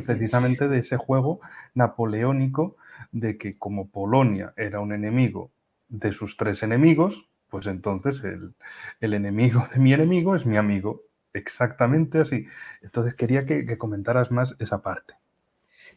Precisamente de ese juego napoleónico de que como Polonia era un enemigo de sus tres enemigos, pues entonces el enemigo de mi enemigo es mi amigo. Exactamente así. Entonces quería que comentaras más esa parte.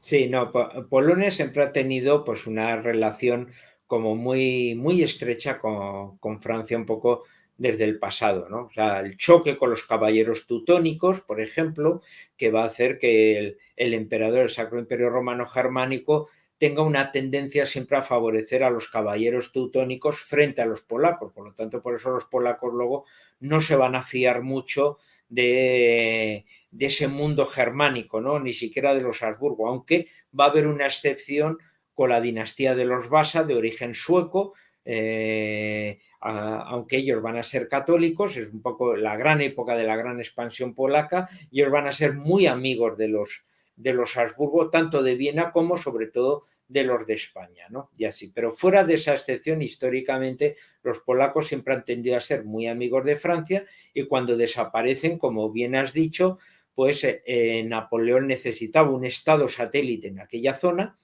Sí, no, Polonia siempre ha tenido pues una relación como muy, muy estrecha con Francia un poco desde el pasado, ¿no? O sea, el choque con los caballeros teutónicos, por ejemplo, que va a hacer que el emperador, el Sacro Imperio Romano Germánico, tenga una tendencia siempre a favorecer a los caballeros teutónicos frente a los polacos. Por lo tanto, por eso los polacos luego no se van a fiar mucho de ese mundo germánico, ¿no? Ni siquiera de los Habsburgo, aunque va a haber una excepción con la dinastía de los Vasa, de origen sueco, aunque ellos van a ser católicos, es un poco la gran época de la gran expansión polaca, y ellos van a ser muy amigos de los Habsburgo, tanto de Viena como sobre todo de los de España, ¿no? Y así. Pero fuera de esa excepción, históricamente, los polacos siempre han tendido a ser muy amigos de Francia, y cuando desaparecen, como bien has dicho, pues Napoleón necesitaba un estado satélite en aquella zona,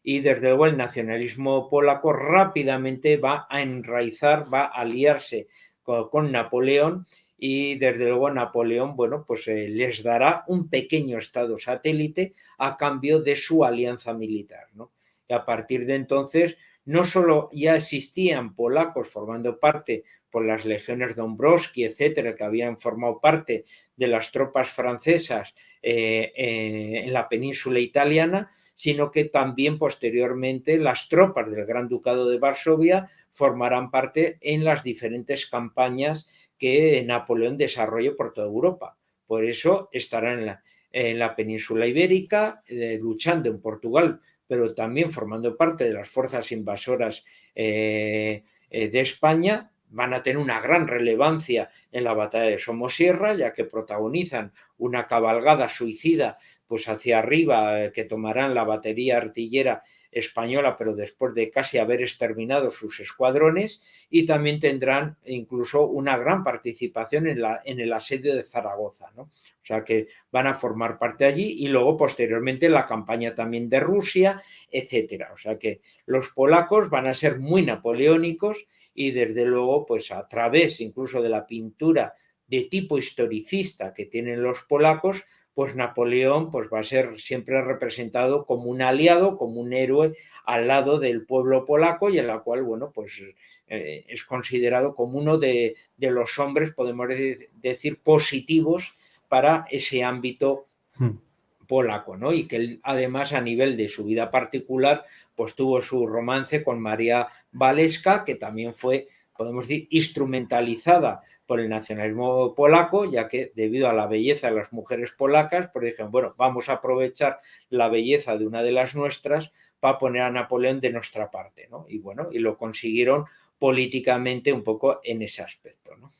y desde luego el nacionalismo polaco rápidamente va a enraizar, va a aliarse con Napoleón, y desde luego Napoleón, bueno, pues les dará un pequeño estado satélite a cambio de su alianza militar, ¿no? Y a partir de entonces, no solo ya existían polacos formando parte por las legiones Dąbrowski, etcétera, que habían formado parte de las tropas francesas en la península italiana, sino que también posteriormente las tropas del Gran Ducado de Varsovia formarán parte en las diferentes campañas que Napoleón desarrolle por toda Europa. Por eso estarán en la península ibérica, luchando en Portugal, pero también formando parte de las fuerzas invasoras de España. Van a tener una gran relevancia en la batalla de Somosierra, ya que protagonizan una cabalgada suicida pues hacia arriba, que tomarán la batería artillera española, pero después de casi haber exterminado sus escuadrones, y también tendrán incluso una gran participación en el asedio de Zaragoza, ¿no? O sea que van a formar parte allí, y luego posteriormente la campaña también de Rusia, etcétera. O sea que los polacos van a ser muy napoleónicos, y desde luego, pues a través incluso de la pintura de tipo historicista que tienen los polacos, pues Napoleón pues va a ser siempre representado como un aliado, como un héroe al lado del pueblo polaco, y en la cual, bueno, pues es considerado como uno de los hombres, podemos decir, positivos para ese ámbito Hmm. polaco, ¿no? Y que él, además, a nivel de su vida particular, pues tuvo su romance con María Waleska, que también fue, podemos decir, instrumentalizada por el nacionalismo polaco, ya que debido a la belleza de las mujeres polacas, pues dijeron, bueno, vamos a aprovechar la belleza de una de las nuestras para poner a Napoleón de nuestra parte, ¿no? Y bueno, y lo consiguieron políticamente un poco en ese aspecto, ¿no?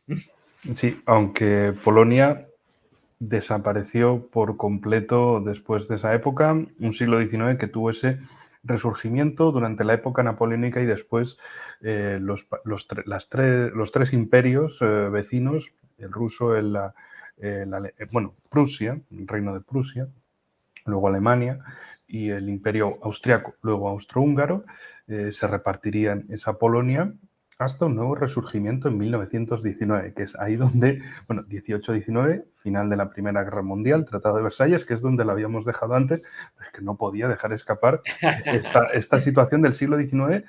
Sí, aunque Polonia desapareció por completo después de esa época, un siglo XIX que tuvo ese resurgimiento durante la época napoleónica, y después los tres imperios vecinos, el ruso, bueno, Prusia, el reino de Prusia, luego Alemania y el imperio austriaco, luego austrohúngaro, se repartirían esa Polonia hasta un nuevo resurgimiento en 1919, que es ahí donde, bueno, 18-19, final de la Primera Guerra Mundial, Tratado de Versalles, que es donde lo habíamos dejado antes, pero es que no podía dejar escapar esta situación del siglo XIX,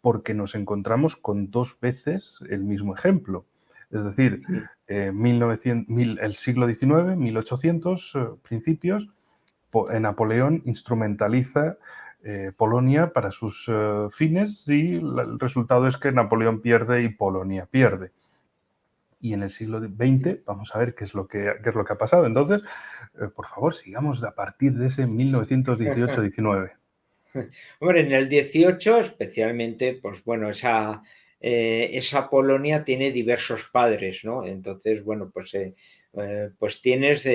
porque nos encontramos con 2 veces el mismo ejemplo. Es decir, sí. el siglo XIX, 1800, principios, Napoleón instrumentaliza Polonia para sus fines y el resultado es que Napoleón pierde y Polonia pierde. Y en el siglo XX vamos a ver qué es lo que ha pasado. Entonces, por favor, sigamos a partir de ese 1918-19. Hombre, en el 18 especialmente, pues bueno, esa Polonia tiene diversos padres, ¿no? Entonces, bueno, pues tienes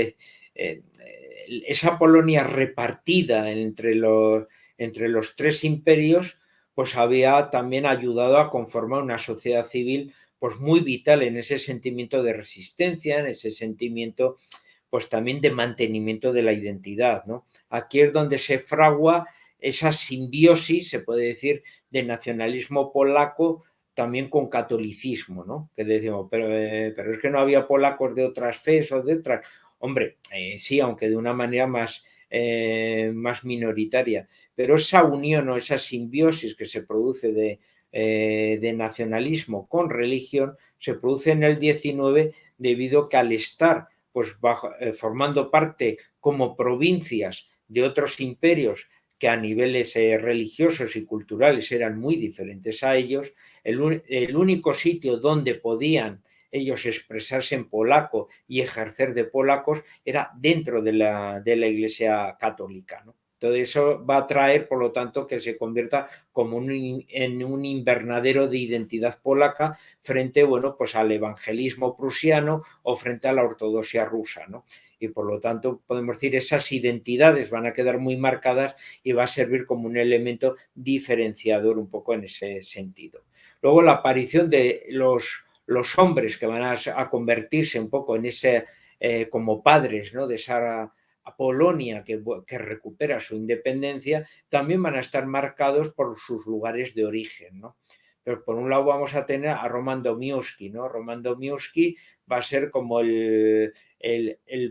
esa Polonia repartida entre los tres imperios, pues había también ayudado a conformar una sociedad civil pues muy vital en ese sentimiento de resistencia, en ese sentimiento pues también de mantenimiento de la identidad, ¿no? Aquí es donde se fragua esa simbiosis, se puede decir, de nacionalismo polaco también con catolicismo, ¿no? Que decimos, pero es que no había polacos de otras fes o de otras. Hombre, sí, aunque de una manera más minoritaria, pero esa unión o esa simbiosis que se produce de nacionalismo con religión se produce en el 19 debido a que al estar pues formando parte como provincias de otros imperios que a niveles religiosos y culturales eran muy diferentes a ellos, el único sitio donde podían ellos expresarse en polaco y ejercer de polacos era dentro de la Iglesia católica, ¿no? Todo eso va a traer, por lo tanto, que se convierta como en un invernadero de identidad polaca frente, bueno, pues al evangelismo prusiano o frente a la ortodoxia rusa, ¿no? Y por lo tanto, podemos decir, esas identidades van a quedar muy marcadas y va a servir como un elemento diferenciador un poco en ese sentido. Luego la aparición de los hombres que van a convertirse un poco en ese, como padres, ¿no? De esa a Polonia que recupera su independencia, también van a estar marcados por sus lugares de origen, ¿no? Entonces, por un lado vamos a tener a Roman Dmowski, ¿no? Roman Dmowski va a ser como el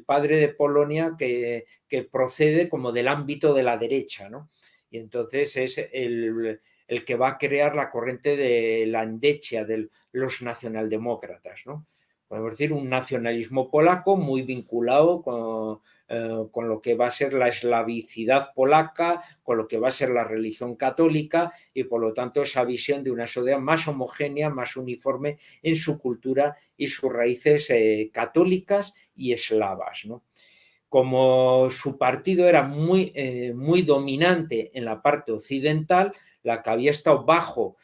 padre de Polonia que procede como del ámbito de la derecha, ¿no? Y entonces es el que va a crear la corriente de la Endechia, de los nacionaldemócratas, ¿no? Podemos decir un nacionalismo polaco muy vinculado con lo que va a ser la eslavicidad polaca, con lo que va a ser la religión católica y por lo tanto esa visión de una sociedad más homogénea, más uniforme en su cultura y sus raíces católicas y eslavas, ¿no? Como su partido era muy dominante en la parte occidental, la que había estado bajo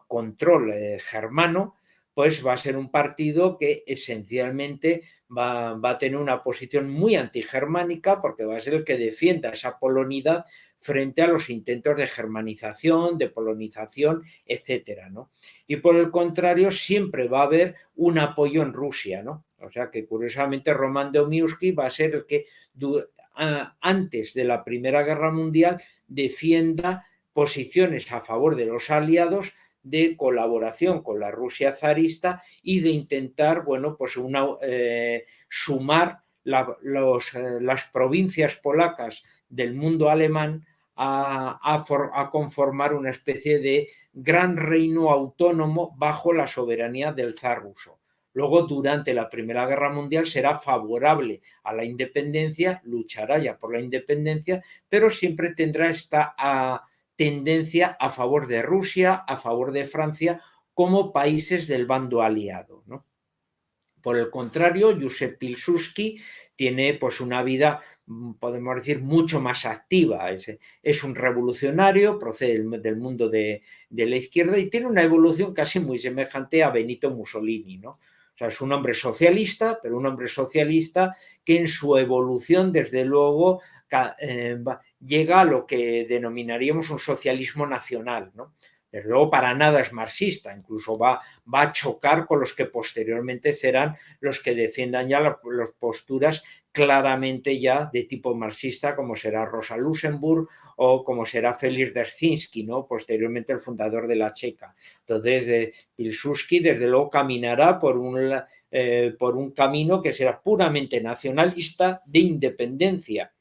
control germano, pues va a ser un partido que esencialmente va a tener una posición muy antigermánica porque va a ser el que defienda esa polonidad frente a los intentos de germanización, de polonización, etcétera, ¿no? Y por el contrario, siempre va a haber un apoyo en Rusia, ¿no? O sea que curiosamente Roman Dmowski va a ser el que antes de la Primera Guerra Mundial defienda posiciones a favor de los aliados de colaboración con la Rusia zarista y de intentar, bueno, pues sumar las provincias polacas del mundo alemán a conformar una especie de gran reino autónomo bajo la soberanía del zar ruso. Luego, durante la Primera Guerra Mundial, será favorable a la independencia, luchará ya por la independencia, pero siempre tendrá esta tendencia a favor de Rusia, a favor de Francia, como países del bando aliado, ¿no? Por el contrario, Józef Pilsudski tiene pues una vida, podemos decir, mucho más activa. Es un revolucionario, procede del mundo de la izquierda y tiene una evolución casi muy semejante a Benito Mussolini, ¿no? O sea, es un hombre socialista, pero un hombre socialista que en su evolución, desde luego, llega a lo que denominaríamos un socialismo nacional, ¿no? Desde luego para nada es marxista, incluso va a chocar con los que posteriormente serán los que defiendan ya las posturas claramente ya de tipo marxista, como será Rosa Luxemburg o como será Félix Dzerzhinsky, ¿no? Posteriormente el fundador de la Checa. Entonces, Pilsudski desde luego caminará por un camino que será puramente nacionalista, de independencia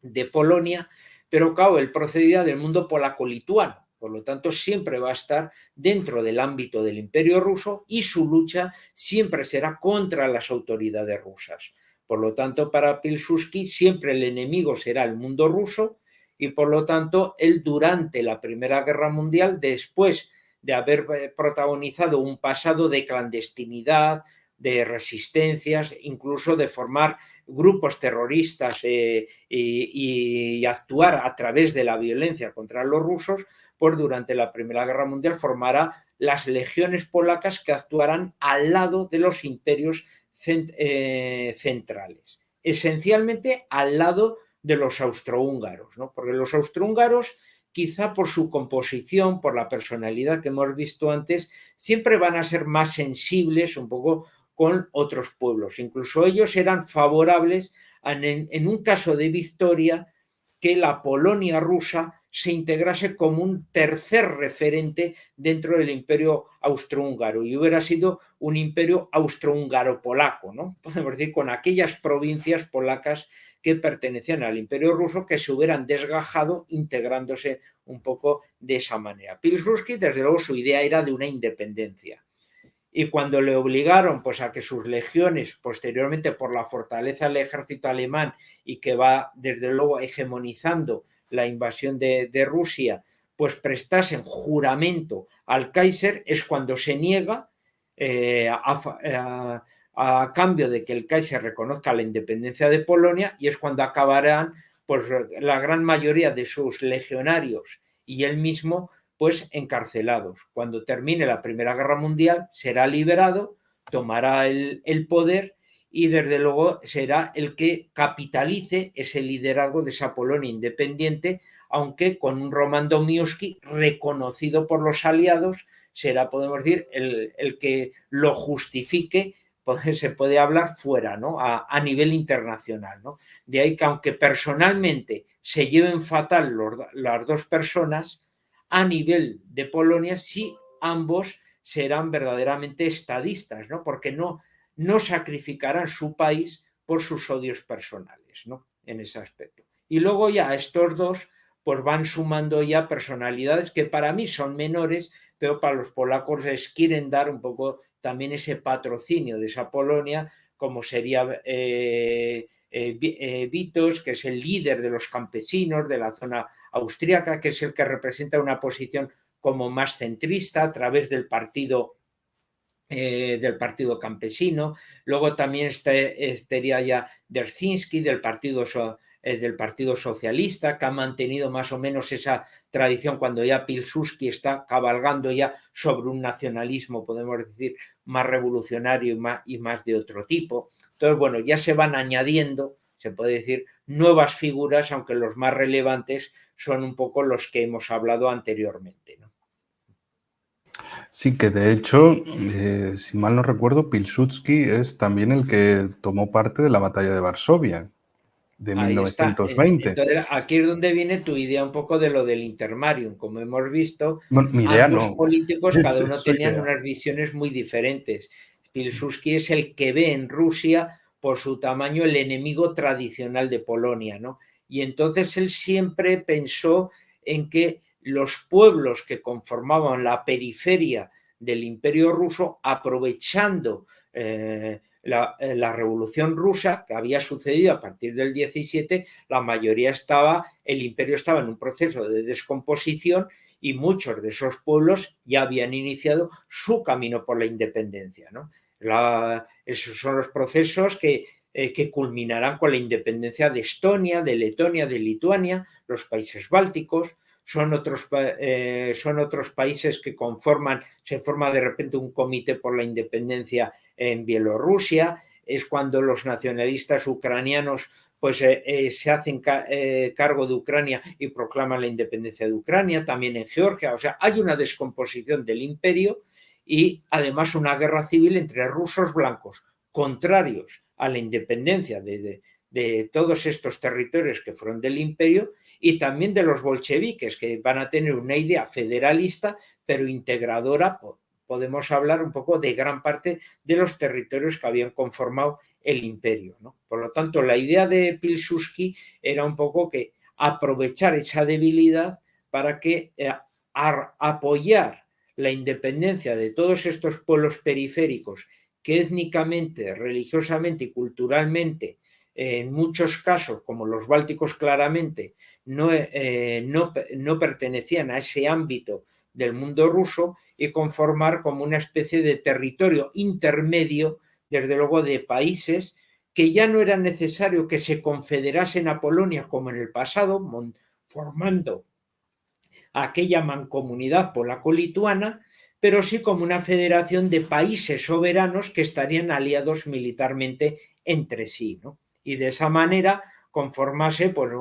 de Polonia, pero claro, él procedía del mundo polaco-lituano. Por lo tanto, siempre va a estar dentro del ámbito del Imperio ruso y su lucha siempre será contra las autoridades rusas. Por lo tanto, para Pilsudski siempre el enemigo será el mundo ruso y por lo tanto él durante la Primera Guerra Mundial, después de haber protagonizado un pasado de clandestinidad, de resistencias, incluso de formar grupos terroristas y actuar a través de la violencia contra los rusos, pues durante la Primera Guerra Mundial formará las legiones polacas que actuarán al lado de los imperios centrales, esencialmente al lado de los austrohúngaros, ¿no? Porque los austrohúngaros, quizá por su composición, por la personalidad que hemos visto antes, siempre van a ser más sensibles un poco con otros pueblos. Incluso ellos eran favorables en un caso de victoria que la Polonia rusa se integrase como un tercer referente dentro del imperio austrohúngaro y hubiera sido un imperio austrohúngaro-polaco, ¿no? Podemos decir, con aquellas provincias polacas que pertenecían al imperio ruso que se hubieran desgajado integrándose un poco de esa manera. Pilsudski, desde luego, su idea era de una independencia. Y cuando le obligaron pues, a que sus legiones, posteriormente por la fortaleza del ejército alemán y que va desde luego hegemonizando la invasión de Rusia, pues prestasen juramento al Kaiser, es cuando se niega a cambio de que el Kaiser reconozca la independencia de Polonia y es cuando acabarán pues, la gran mayoría de sus legionarios y él mismo pues encarcelados. Cuando termine la Primera Guerra Mundial será liberado, tomará el poder y desde luego será el que capitalice ese liderazgo de esa Polonia independiente, aunque con un Roman Dmowski reconocido por los aliados, será, podemos decir, el que lo justifique, se puede hablar fuera, ¿no? A nivel internacional, ¿no? De ahí que aunque personalmente se lleven fatal las dos personas, a nivel de Polonia sí ambos serán verdaderamente estadistas, ¿no? Porque no sacrificarán su país por sus odios personales, ¿no? En ese aspecto. Y luego ya estos dos pues van sumando ya personalidades que para mí son menores, pero para los polacos les quieren dar un poco también ese patrocinio de esa Polonia, como sería Witos, que es el líder de los campesinos de la zona austríaca, que es el que representa una posición como más centrista a través del partido campesino. Luego también estaría ya Dzerzhinsky del Partido Socialista, que ha mantenido más o menos esa tradición cuando ya Pilsudski está cabalgando ya sobre un nacionalismo, podemos decir, más revolucionario y más de otro tipo. Entonces, bueno, ya se van añadiendo, se puede decir, nuevas figuras, aunque los más relevantes son un poco los que hemos hablado anteriormente, ¿no? Sí, que de hecho, si mal no recuerdo, Pilsudski es también el que tomó parte de la batalla de Varsovia de Ahí está. 1920. Entonces, aquí es donde viene tu idea un poco de lo del intermarium. Como hemos visto, Bueno, mi idea ambos no, políticos, es cada uno su tenían idea. unas visiones muy diferentes. Pilsudski es el que ve en Rusia, por su tamaño, el enemigo tradicional de Polonia, ¿no? Y entonces él siempre pensó en que los pueblos que conformaban la periferia del Imperio ruso, aprovechando la Revolución Rusa que había sucedido a partir del 17, la mayoría el imperio estaba en un proceso de descomposición y muchos de esos pueblos ya habían iniciado su camino por la independencia, ¿no? Esos son los procesos que culminarán con la independencia de Estonia, de Letonia, de Lituania, los países bálticos. Son otros países que se forma de repente un comité por la independencia en Bielorrusia. Es cuando los nacionalistas ucranianos pues se hacen cargo de Ucrania y proclaman la independencia de Ucrania, también en Georgia. O sea, hay una descomposición del imperio y además una guerra civil entre rusos blancos contrarios a la independencia de todos estos territorios que fueron del imperio y también de los bolcheviques, que van a tener una idea federalista pero integradora. Podemos hablar un poco de gran parte de los territorios que habían conformado el imperio, ¿no? Por lo tanto, la idea de Pilsudski era un poco que aprovechar esa debilidad para que apoyar la independencia de todos estos pueblos periféricos que étnicamente, religiosamente y culturalmente, en muchos casos, como los bálticos claramente, no pertenecían a ese ámbito del mundo ruso, y conformar como una especie de territorio intermedio, desde luego, de países que ya no era necesario que se confederasen a Polonia como en el pasado, formando aquella mancomunidad polaco-lituana, pero sí como una federación de países soberanos que estarían aliados militarmente entre sí, ¿no? Y de esa manera conformase pues,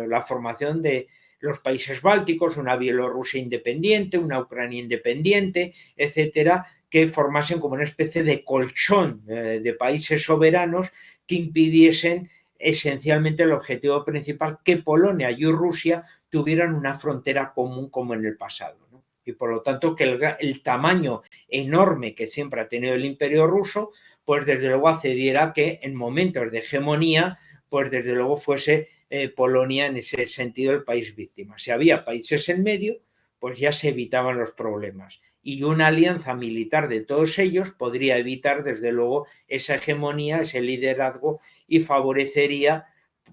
la formación de los países bálticos, una Bielorrusia independiente, una Ucrania independiente, etcétera, que formasen como una especie de colchón de países soberanos que impidiesen esencialmente el objetivo principal, que Polonia y Rusia tuvieran una frontera común como en el pasado, ¿no? Y por lo tanto que el tamaño enorme que siempre ha tenido el imperio ruso, pues desde luego accediera a que en momentos de hegemonía, pues desde luego fuese Polonia en ese sentido el país víctima. Si había países en medio, pues ya se evitaban los problemas. Y una alianza militar de todos ellos podría evitar desde luego esa hegemonía, ese liderazgo, y favorecería,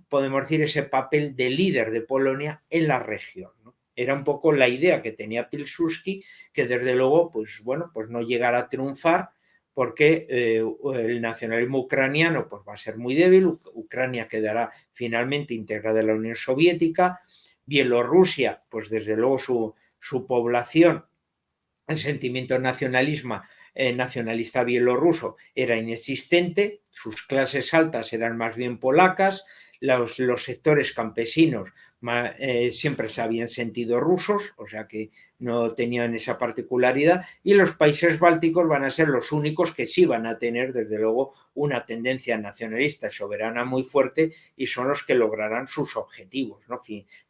podemos decir, ese papel de líder de Polonia en la región, ¿no? Era un poco la idea que tenía Pilsudski, que desde luego, pues bueno, pues no llegará a triunfar, porque el nacionalismo ucraniano pues va a ser muy débil, Ucrania quedará finalmente integrada en la Unión Soviética, Bielorrusia, pues desde luego su población, el sentimiento nacionalista bielorruso era inexistente, sus clases altas eran más bien polacas, los sectores campesinos siempre se habían sentido rusos, o sea que no tenían esa particularidad, y los países bálticos van a ser los únicos que sí van a tener, desde luego, una tendencia nacionalista y soberana muy fuerte, y son los que lograrán sus objetivos, ¿no?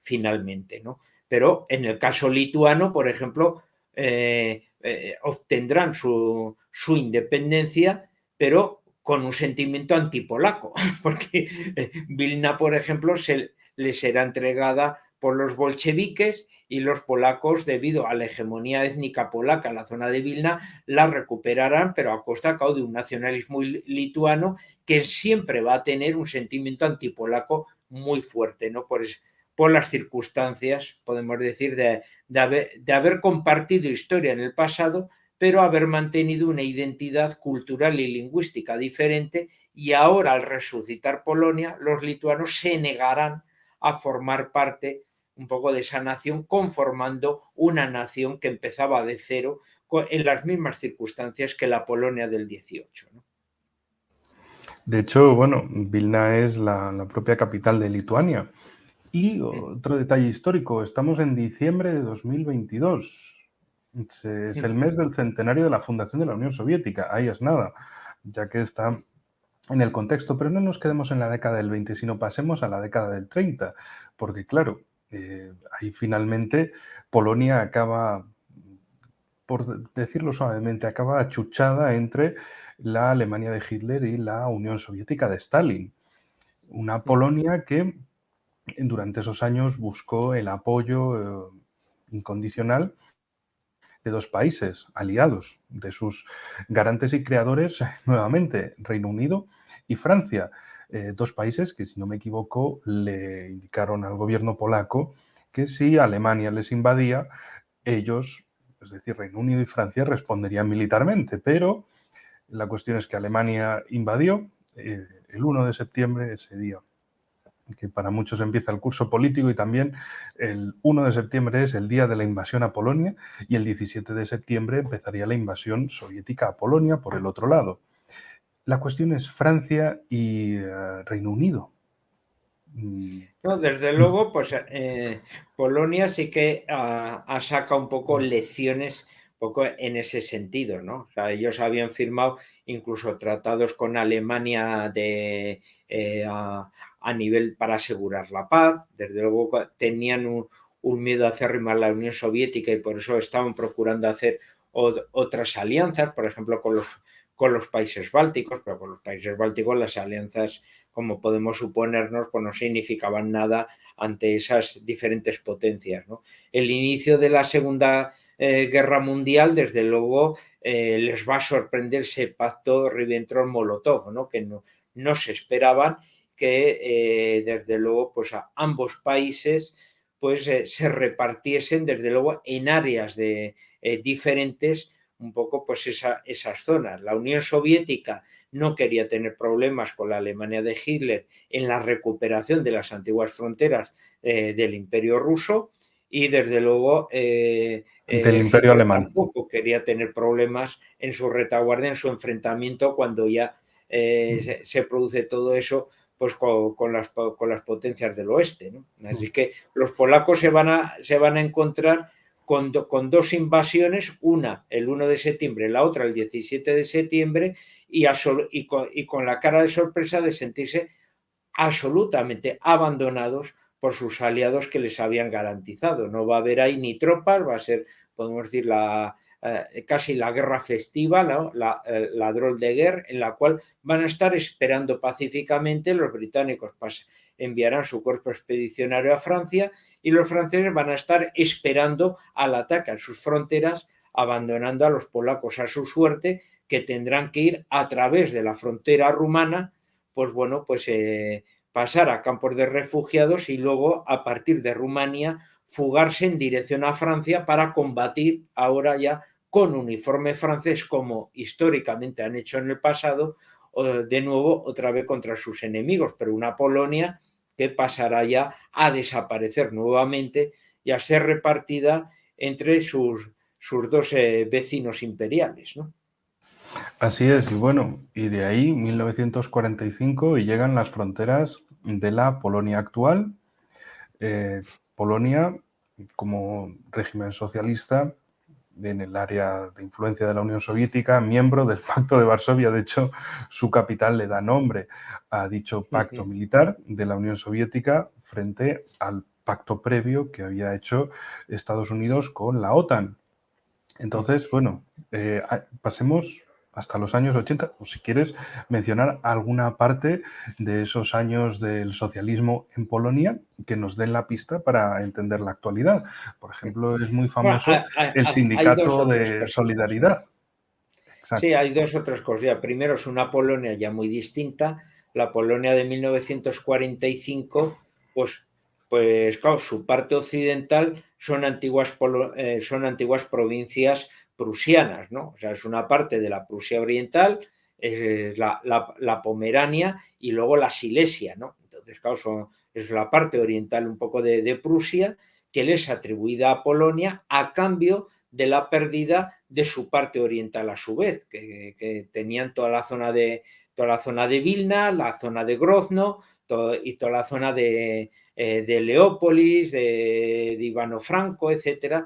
Finalmente, ¿no? Pero en el caso lituano, por ejemplo, obtendrán su independencia, pero con un sentimiento antipolaco, porque Vilna, por ejemplo, le será entregada por los bolcheviques, y los polacos, debido a la hegemonía étnica polaca en la zona de Vilna, la recuperarán, pero a costa de un nacionalismo lituano que siempre va a tener un sentimiento antipolaco muy fuerte, ¿no? Por las circunstancias, podemos decir, de haber compartido historia en el pasado, pero haber mantenido una identidad cultural y lingüística diferente, y ahora, al resucitar Polonia, los lituanos se negarán a formar parte un poco de esa nación, conformando una nación que empezaba de cero en las mismas circunstancias que la Polonia del 18, ¿no? De hecho, bueno, Vilna es la propia capital de Lituania. Y otro detalle histórico, estamos en diciembre de 2022. Es el mes del centenario de la fundación de la Unión Soviética. Ahí es nada, ya que está en el contexto. Pero no nos quedemos en la década del 20, sino pasemos a la década del 30. Porque claro, ahí finalmente Polonia acaba, por decirlo suavemente, acaba achuchada entre la Alemania de Hitler y la Unión Soviética de Stalin. Una Polonia que durante esos años buscó el apoyo incondicional de dos países aliados, de sus garantes y creadores, nuevamente, Reino Unido y Francia. Dos países que, si no me equivoco, le indicaron al gobierno polaco que si Alemania les invadía, ellos, es decir, Reino Unido y Francia, responderían militarmente. Pero la cuestión es que Alemania invadió el 1 de septiembre, ese día que para muchos empieza el curso político, y también el 1 de septiembre es el día de la invasión a Polonia, y el 17 de septiembre empezaría la invasión soviética a Polonia por el otro lado. La cuestión es Francia y Reino Unido. No, desde luego, pues Polonia sí que ha sacado un poco lecciones un poco en ese sentido, ¿no? O sea, ellos habían firmado incluso tratados con Alemania a nivel para asegurar la paz. Desde luego tenían un miedo acérrimo a la Unión Soviética, y por eso estaban procurando hacer otras alianzas, por ejemplo, con los países bálticos, pero con los países bálticos las alianzas, como podemos suponernos, pues no significaban nada ante esas diferentes potencias, ¿no? El inicio de la Segunda Guerra Mundial, desde luego, les va a sorprender ese pacto Ribbentrop-Molotov, ¿no? Que no se esperaban, que desde luego pues a ambos países pues se repartiesen desde luego en áreas diferentes un poco pues esas zonas. La Unión Soviética no quería tener problemas con la Alemania de Hitler en la recuperación de las antiguas fronteras del Imperio Ruso, y desde luego Del Imperio Hitler Alemán. tampoco quería tener problemas en su retaguardia, en su enfrentamiento cuando ya se produce todo eso pues con las potencias del oeste, ¿no? Así que los polacos se van a encontrar con dos invasiones, una el 1 de septiembre, la otra el 17 de septiembre, y con la cara de sorpresa de sentirse absolutamente abandonados por sus aliados que les habían garantizado. No va a haber ahí ni tropas, va a ser, podemos decir, casi la guerra festiva, ¿no? La Drôle de Guerre, en la cual van a estar esperando pacíficamente. Los británicos enviarán su cuerpo expedicionario a Francia, y los franceses van a estar esperando al ataque a sus fronteras, abandonando a los polacos a su suerte, que tendrán que ir a través de la frontera rumana, pues bueno, pues pasar a campos de refugiados y luego a partir de Rumanía fugarse en dirección a Francia para combatir ahora ya con uniforme francés, como históricamente han hecho en el pasado, de nuevo otra vez contra sus enemigos, pero una Polonia que pasará ya a desaparecer nuevamente y a ser repartida entre sus dos vecinos imperiales, ¿no? Así es, y bueno, y de ahí 1945 y llegan las fronteras de la Polonia actual. Polonia, como régimen socialista en el área de influencia de la Unión Soviética, miembro del Pacto de Varsovia. De hecho, su capital le da nombre a dicho pacto militar de la Unión Soviética frente al pacto previo que había hecho Estados Unidos con la OTAN. Entonces, bueno, pasemos hasta los años 80, o si quieres mencionar alguna parte de esos años del socialismo en Polonia que nos den la pista para entender la actualidad. Por ejemplo, es muy Bueno, famoso el hay dos Sindicato o tres de cositas, ¿no? Solidaridad. Sí, Exacto. hay dos o tres cosas. Primero, es una Polonia ya muy distinta. La Polonia de 1945, pues claro, su parte occidental son antiguas provincias prusianas, ¿no? O sea, es una parte de la Prusia Oriental, es la Pomerania y luego la Silesia, ¿no? Entonces, claro, es la parte oriental un poco de Prusia, que les es atribuida a Polonia a cambio de la pérdida de su parte oriental a su vez, que tenían toda la zona de Vilna, la zona de Grozno y toda la zona de Leópolis, de Ivano-Franco, etcétera.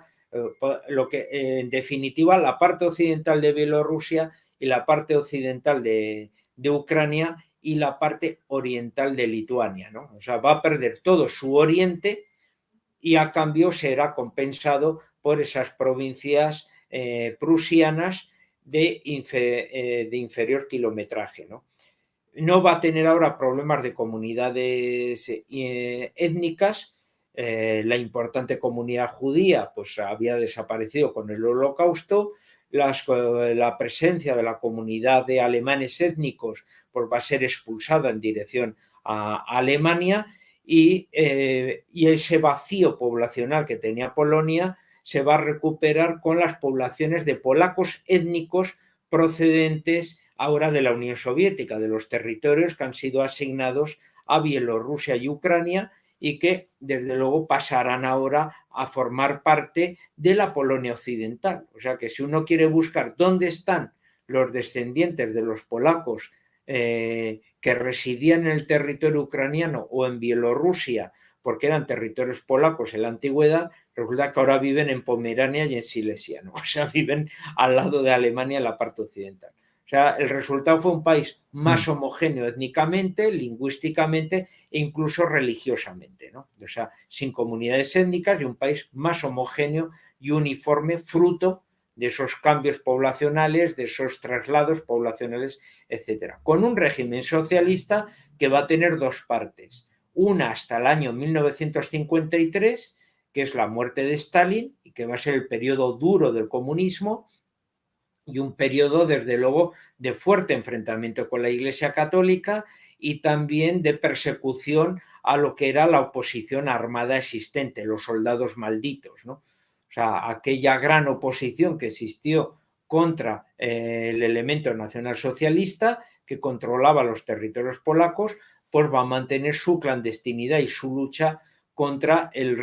Lo que en definitiva la parte occidental de Bielorrusia y la parte occidental de Ucrania y la parte oriental de Lituania, ¿no? O sea, va a perder todo su oriente y a cambio será compensado por esas provincias prusianas de inferior kilometraje, ¿no? No va a tener ahora problemas de comunidades étnicas. La importante comunidad judía pues había desaparecido con el Holocausto. La presencia de la comunidad de alemanes étnicos pues va a ser expulsada en dirección a Alemania, y ese vacío poblacional que tenía Polonia se va a recuperar con las poblaciones de polacos étnicos procedentes ahora de la Unión Soviética, de los territorios que han sido asignados a Bielorrusia y Ucrania, y que desde luego pasarán ahora a formar parte de la Polonia occidental. O sea que si uno quiere buscar dónde están los descendientes de los polacos que residían en el territorio ucraniano o en Bielorrusia, porque eran territorios polacos en la antigüedad, resulta que ahora viven en Pomerania y en Silesia, ¿no? O sea, viven al lado de Alemania en la parte occidental. O sea, el resultado fue un país más homogéneo étnicamente, lingüísticamente e incluso religiosamente, ¿no? O sea, sin comunidades étnicas, y un país más homogéneo y uniforme, fruto de esos cambios poblacionales, de esos traslados poblacionales, etc. Con un régimen socialista que va a tener dos partes. Una hasta el año 1953, que es la muerte de Stalin, y que va a ser el periodo duro del comunismo, y un periodo, desde luego, de fuerte enfrentamiento con la Iglesia Católica y también de persecución a lo que era la oposición armada existente, los soldados malditos, ¿no? O sea, aquella gran oposición que existió contra el elemento nacionalsocialista que controlaba los territorios polacos, pues va a mantener su clandestinidad y su lucha contra el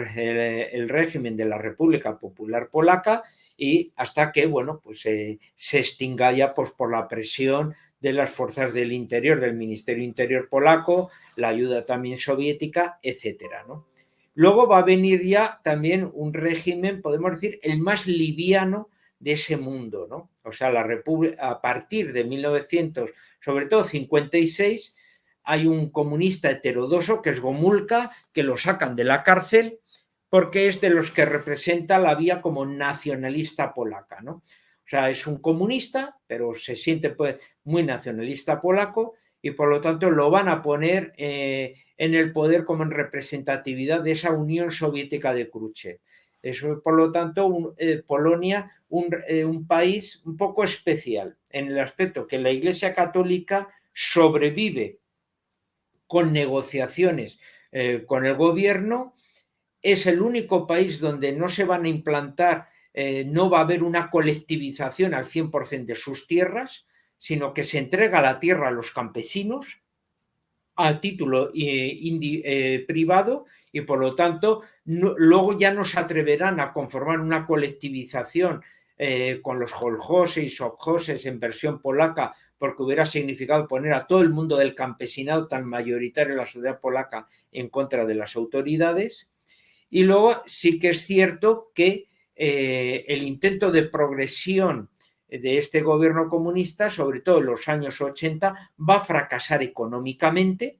régimen de la República Popular Polaca, y hasta que, bueno, pues se extinga ya pues, por la presión de las fuerzas del interior, del Ministerio Interior polaco, la ayuda también soviética, etcétera, ¿no? Luego va a venir ya también un régimen, podemos decir, el más liviano de ese mundo, ¿no? O sea, la República, a partir de 1900, sobre todo 56, hay un comunista heterodoxo que es Gomulka, que lo sacan de la cárcel porque es de los que representa la vía como nacionalista polaca, ¿no? O sea, es un comunista, pero se siente pues, muy nacionalista polaco, y por lo tanto lo van a poner en el poder como en representatividad de esa Unión Soviética de Khrushchev. Es, por lo tanto, Polonia, un país un poco especial en el aspecto que la Iglesia Católica sobrevive con negociaciones con el gobierno. Es el único país donde no se van a implantar, no va a haber una colectivización al 100% de sus tierras, sino que se entrega la tierra a los campesinos a título privado, y por lo tanto luego ya no se atreverán a conformar una colectivización con los kolchoses y sovkhozes en versión polaca, porque hubiera significado poner a todo el mundo del campesinado tan mayoritario en la sociedad polaca en contra de las autoridades. Y luego sí que es cierto que el intento de progresión de este gobierno comunista, sobre todo en los años 80, va a fracasar económicamente,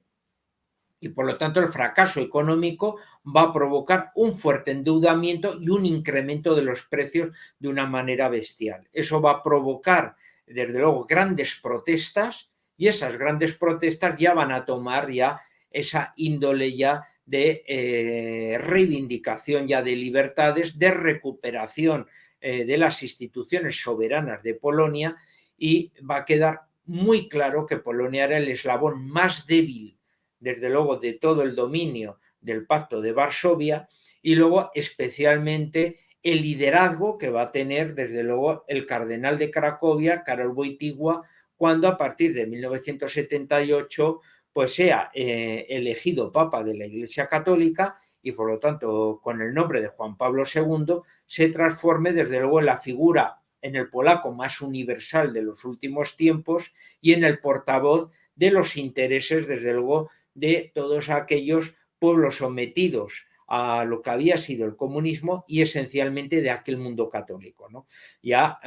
y por lo tanto el fracaso económico va a provocar un fuerte endeudamiento y un incremento de los precios de una manera bestial. Eso va a provocar, desde luego, grandes protestas, y esas grandes protestas ya van a tomar ya esa índole ya de reivindicación ya de libertades, de recuperación de las instituciones soberanas de Polonia, y va a quedar muy claro que Polonia era el eslabón más débil, desde luego, de todo el dominio del Pacto de Varsovia, y luego especialmente el liderazgo que va a tener, desde luego, el cardenal de Cracovia, Karol Wojtyła, cuando a partir de 1978 pues sea elegido Papa de la Iglesia Católica, y por lo tanto con el nombre de Juan Pablo II se transforme desde luego en la figura en el polaco más universal de los últimos tiempos y en el portavoz de los intereses, desde luego, de todos aquellos pueblos sometidos a lo que había sido el comunismo y esencialmente de aquel mundo católico, ¿no? Ya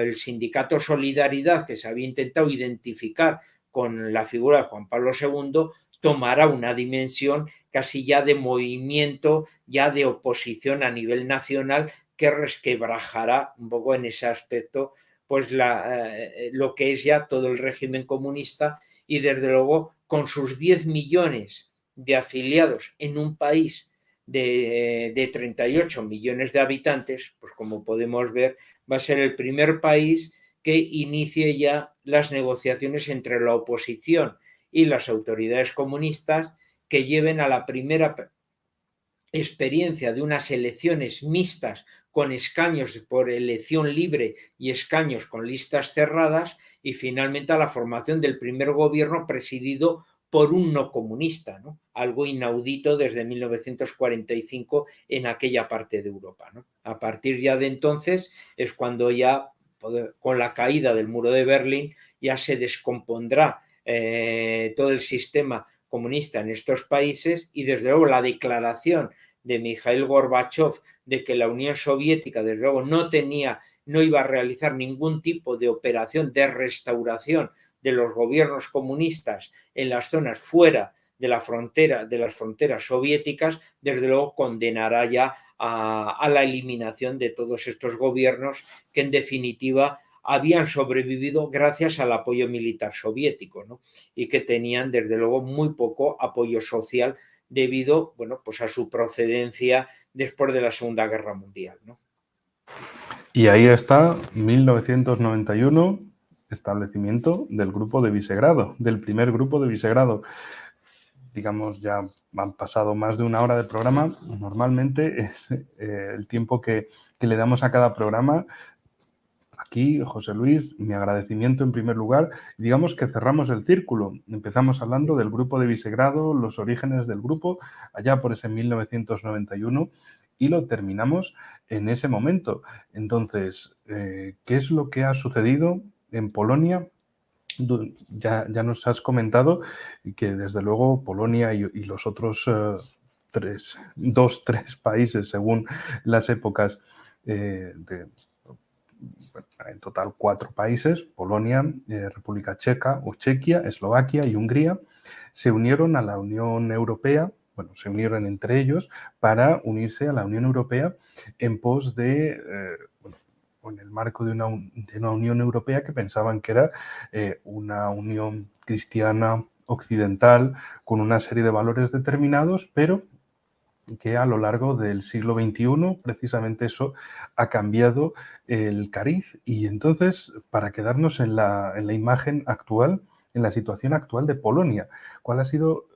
el sindicato Solidaridad, que se había intentado identificar con la figura de Juan Pablo II, tomará una dimensión casi ya de movimiento, ya de oposición a nivel nacional, que resquebrajará un poco en ese aspecto pues lo que es ya todo el régimen comunista, y desde luego con sus 10 millones de afiliados en un país de 38 millones de habitantes, pues como podemos ver, va a ser el primer país que inicie ya las negociaciones entre la oposición y las autoridades comunistas, que lleven a la primera experiencia de unas elecciones mixtas con escaños por elección libre y escaños con listas cerradas, y finalmente a la formación del primer gobierno presidido por un no comunista, ¿no? Algo inaudito desde 1945 en aquella parte de Europa, ¿no? A partir ya de entonces es cuando ya, con la caída del muro de Berlín, ya se descompondrá todo el sistema comunista en estos países, y desde luego la declaración de Mikhail Gorbachev de que la Unión Soviética desde luego no iba a realizar ningún tipo de operación de restauración de los gobiernos comunistas en las zonas fuera de las fronteras soviéticas, desde luego condenará ya a la eliminación de todos estos gobiernos que en definitiva habían sobrevivido gracias al apoyo militar soviético, ¿no? Y que tenían desde luego muy poco apoyo social debido, bueno, pues a su procedencia después de la Segunda Guerra Mundial, ¿no? Y ahí está 1991, establecimiento del grupo de Visegrado, del primer grupo de Visegrado. Digamos, ya han pasado más de una hora de programa. Normalmente es el tiempo que le damos a cada programa. Aquí, José Luis, mi agradecimiento en primer lugar. Digamos que cerramos el círculo. Empezamos hablando del grupo de Visegrado, los orígenes del grupo, allá por ese 1991, y lo terminamos en ese momento. Entonces, ¿qué es lo que ha sucedido en Polonia? Ya nos has comentado que desde luego Polonia y los otros tres países, según las épocas, en total 4 países, Polonia, República Checa o Chequia, Eslovaquia y Hungría, se unieron a la Unión Europea. Bueno, se unieron entre ellos para unirse a la Unión Europea en pos de, en el marco de una Unión Europea que pensaban que era una unión cristiana occidental con una serie de valores determinados, pero que a lo largo del siglo XXI precisamente eso ha cambiado el cariz. Y entonces, para quedarnos en la imagen actual, en la situación actual de Polonia, ¿cuál ha sido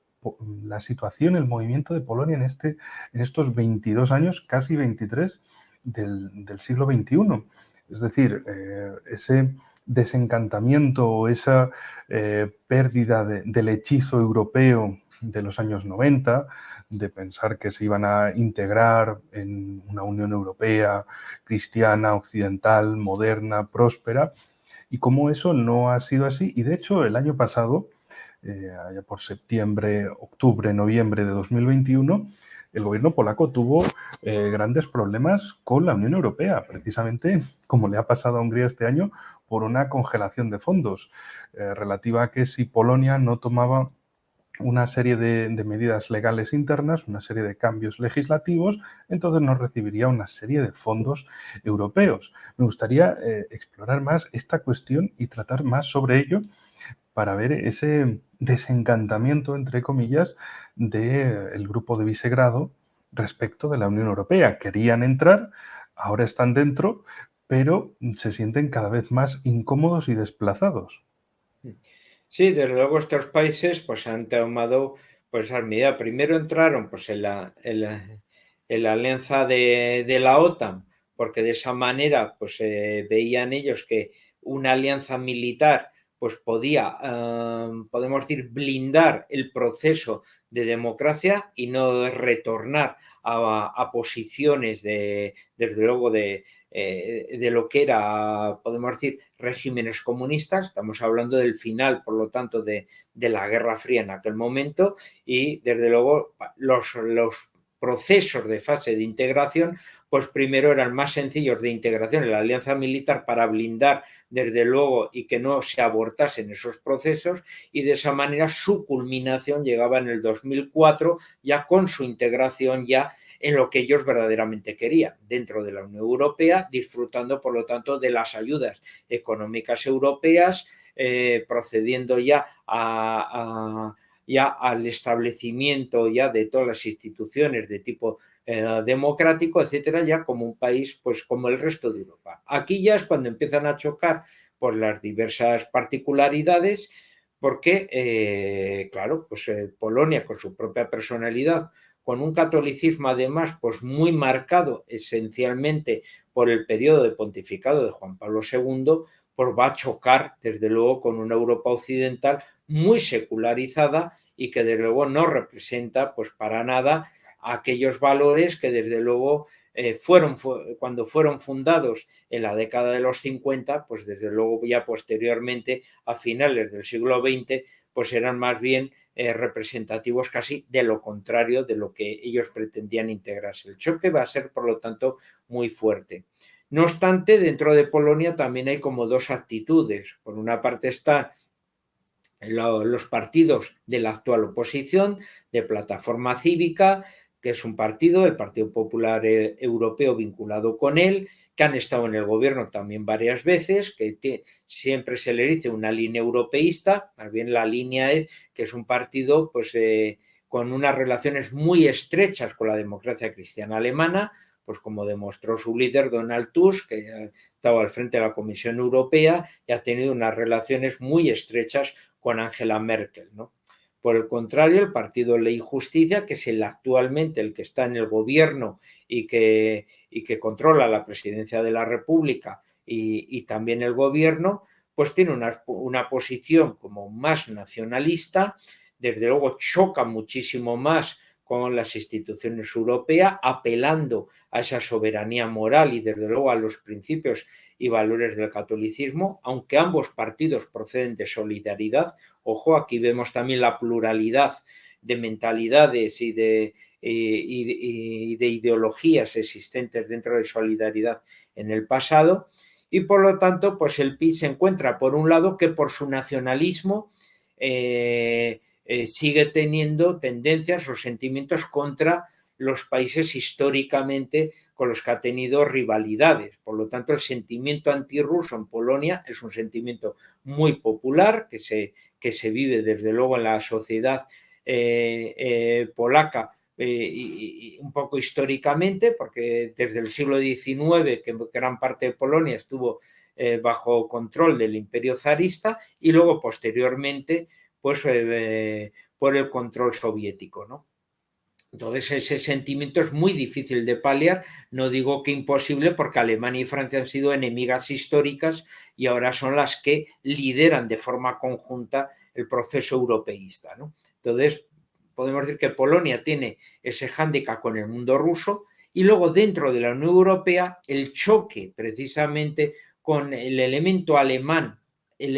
la situación, el movimiento de Polonia en estos 22 años, casi 23, del siglo XXI? Es decir, ese desencantamiento o esa pérdida del hechizo europeo de los años 90, de pensar que se iban a integrar en una Unión Europea cristiana, occidental, moderna, próspera, y cómo eso no ha sido así. Y de hecho, el año pasado, allá por septiembre, octubre, noviembre de 2021, el gobierno polaco tuvo grandes problemas con la Unión Europea, precisamente como le ha pasado a Hungría este año, por una congelación de fondos relativa a que si Polonia no tomaba una serie de medidas legales internas, una serie de cambios legislativos, entonces no recibiría una serie de fondos europeos. Me gustaría explorar más esta cuestión y tratar más sobre ello para ver ese desencantamiento, entre comillas, del grupo de Visegrado respecto de la Unión Europea. Querían entrar, ahora están dentro, pero se sienten cada vez más incómodos y desplazados. Sí, desde luego estos países pues han tomado pues esa medida. Primero entraron pues en la alianza de la OTAN, porque de esa manera pues veían ellos que una alianza militar pues podía, podemos decir, blindar el proceso de democracia y no retornar a posiciones desde luego, de lo que era, podemos decir, regímenes comunistas. Estamos hablando del final, por lo tanto, de la Guerra Fría en aquel momento, y desde luego los procesos de fase de integración, pues primero eran más sencillos de integración en la alianza militar para blindar, desde luego, y que no se abortasen esos procesos, y de esa manera su culminación llegaba en el 2004, ya con su integración ya en lo que ellos verdaderamente querían, dentro de la Unión Europea, disfrutando, por lo tanto, de las ayudas económicas europeas, procediendo ya al establecimiento ya de todas las instituciones de tipo democrático, etcétera, ya como un país pues como el resto de Europa. Aquí ya es cuando empiezan a chocar por las diversas particularidades, porque, claro, pues Polonia con su propia personalidad, con un catolicismo además pues muy marcado esencialmente por el periodo de pontificado de Juan Pablo II, pues va a chocar desde luego con una Europa occidental muy secularizada y que desde luego no representa pues para nada aquellos valores que desde luego cuando fueron fundados en la década de los 50, pues desde luego ya posteriormente a finales del siglo XX, pues eran más bien representativos casi de lo contrario de lo que ellos pretendían integrarse. El choque va a ser, por lo tanto, muy fuerte. No obstante, dentro de Polonia también hay como dos actitudes. Por una parte está los partidos de la actual oposición, de Plataforma Cívica, que es un partido, el Partido Popular Europeo vinculado con él, que han estado en el gobierno también varias veces, que siempre se le dice una línea europeísta, más bien la línea es que es un partido pues, con unas relaciones muy estrechas con la democracia cristiana alemana, pues como demostró su líder Donald Tusk, que ha estado al frente de la Comisión Europea y ha tenido unas relaciones muy estrechas con Angela Merkel, ¿no? Por el contrario, el partido Ley y Justicia, que es actualmente el que está en el gobierno y que controla la presidencia de la República y también el gobierno, pues tiene una posición como más nacionalista, desde luego choca muchísimo más con las instituciones europeas, apelando a esa soberanía moral y desde luego a los principios y valores del catolicismo, aunque ambos partidos proceden de Solidaridad. Ojo, aquí vemos también la pluralidad de mentalidades y de ideologías existentes dentro de Solidaridad en el pasado, y por lo tanto, pues el PIS se encuentra, por un lado, que por su nacionalismo sigue teniendo tendencias o sentimientos contra los países históricamente con los que ha tenido rivalidades. Por lo tanto, el sentimiento antirruso en Polonia es un sentimiento muy popular que se vive desde luego en la sociedad polaca y un poco históricamente, porque desde el siglo XIX, que gran parte de Polonia estuvo bajo control del imperio zarista, y luego posteriormente pues por el control soviético, ¿no? Entonces ese sentimiento es muy difícil de paliar, no digo que imposible, porque Alemania y Francia han sido enemigas históricas y ahora son las que lideran de forma conjunta el proceso europeísta, ¿no? Entonces podemos decir que Polonia tiene ese hándicap con el mundo ruso, y luego dentro de la Unión Europea el choque precisamente con el elemento alemán, el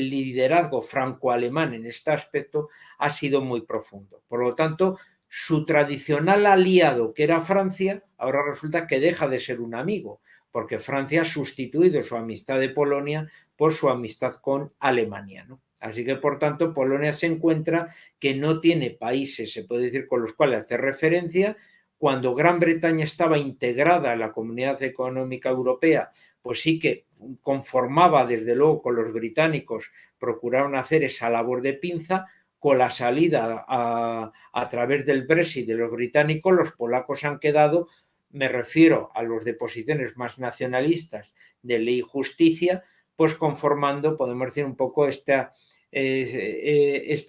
liderazgo franco-alemán en este aspecto ha sido muy profundo. Por lo tanto, su tradicional aliado, que era Francia, ahora resulta que deja de ser un amigo, porque Francia ha sustituido su amistad de Polonia por su amistad con Alemania, ¿no? Así que, por tanto, Polonia se encuentra que no tiene países, se puede decir, con los cuales hacer referencia. Cuando Gran Bretaña estaba integrada en la Comunidad Económica Europea, pues sí que conformaba, desde luego, con los británicos, procuraron hacer esa labor de pinza. Con la salida a través del Brexit de los británicos, los polacos han quedado, me refiero a los de posiciones más nacionalistas de Ley y Justicia, pues conformando, podemos decir, un poco esta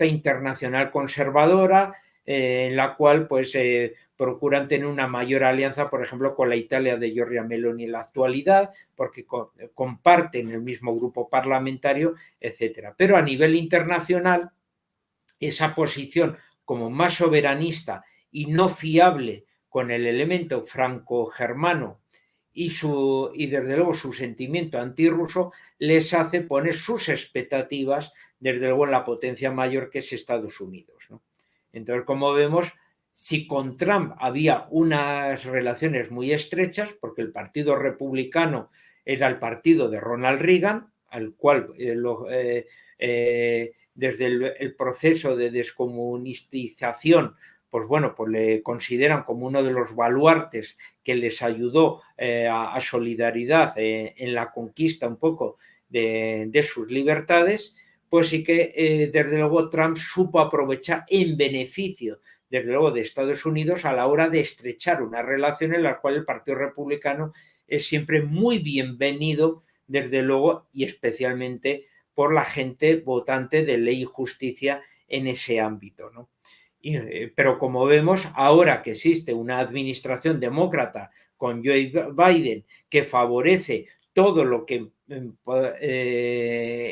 internacional conservadora, en la cual pues procuran tener una mayor alianza, por ejemplo, con la Italia de Giorgia Meloni en la actualidad, porque comparten el mismo grupo parlamentario, etcétera. Pero a nivel internacional, esa posición como más soberanista y no fiable con el elemento franco-germano y desde luego su sentimiento antirruso les hace poner sus expectativas desde luego en la potencia mayor que es Estados Unidos, ¿no? Entonces, como vemos, si con Trump había unas relaciones muy estrechas, porque el Partido Republicano era el partido de Ronald Reagan, al cual desde el proceso de descomunistización, pues bueno, pues le consideran como uno de los baluartes que les ayudó a Solidaridad en la conquista un poco de sus libertades, pues sí que desde luego Trump supo aprovechar en beneficio, desde luego, de Estados Unidos a la hora de estrechar una relación en la cual el Partido Republicano es siempre muy bienvenido, desde luego, y especialmente por la gente votante de Ley y Justicia en ese ámbito, ¿no? Pero como vemos, ahora que existe una administración demócrata con Joe Biden que favorece todo lo que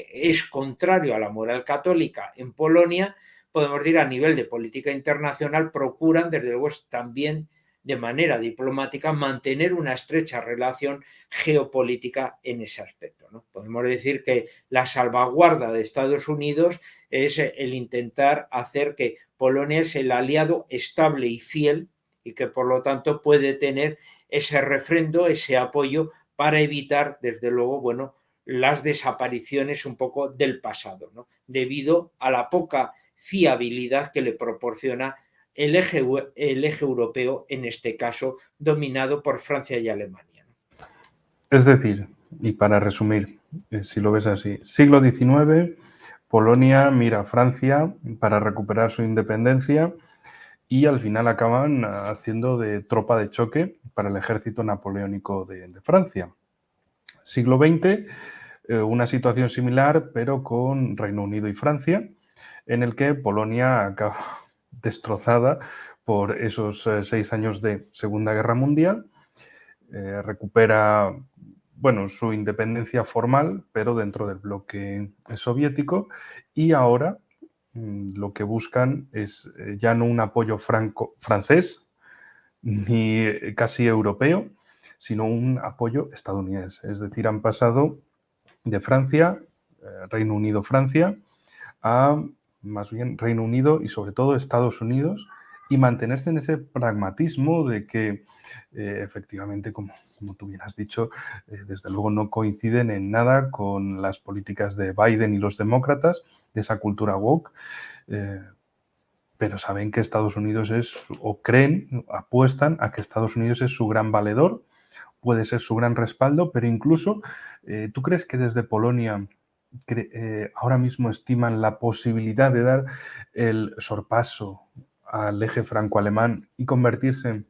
es contrario a la moral católica en Polonia, podemos decir a nivel de política internacional procuran desde luego también de manera diplomática mantener una estrecha relación geopolítica en ese aspecto, ¿no? Podemos decir que la salvaguarda de Estados Unidos es el intentar hacer que Polonia es el aliado estable y fiel y que por lo tanto puede tener ese refrendo, ese apoyo para evitar desde luego, bueno, las desapariciones un poco del pasado, ¿no? Debido a la poca fiabilidad que le proporciona el eje europeo, en este caso dominado por Francia y Alemania. Es decir, y para resumir, si lo ves así, siglo XIX, Polonia mira a Francia para recuperar su independencia y al final acaban haciendo de tropa de choque para el ejército napoleónico de Francia. Siglo XX, una situación similar, pero con Reino Unido y Francia, en el que Polonia acaba destrozada por esos 6 años de Segunda Guerra Mundial, recupera su independencia formal, pero dentro del bloque soviético, y ahora lo que buscan es ya no un apoyo francés ni casi europeo, sino un apoyo estadounidense. Es decir, han pasado de Francia, Reino Unido-Francia, a más bien Reino Unido y sobre todo Estados Unidos, y mantenerse en ese pragmatismo de que efectivamente, como tú bien has dicho, desde luego no coinciden en nada con las políticas de Biden y los demócratas, de esa cultura woke, pero saben que Estados Unidos apuestan a que Estados Unidos es su gran valedor, puede ser su gran respaldo, pero incluso, ¿tú crees que desde Polonia ahora mismo estiman la posibilidad de dar el sorpaso al eje franco-alemán y convertirse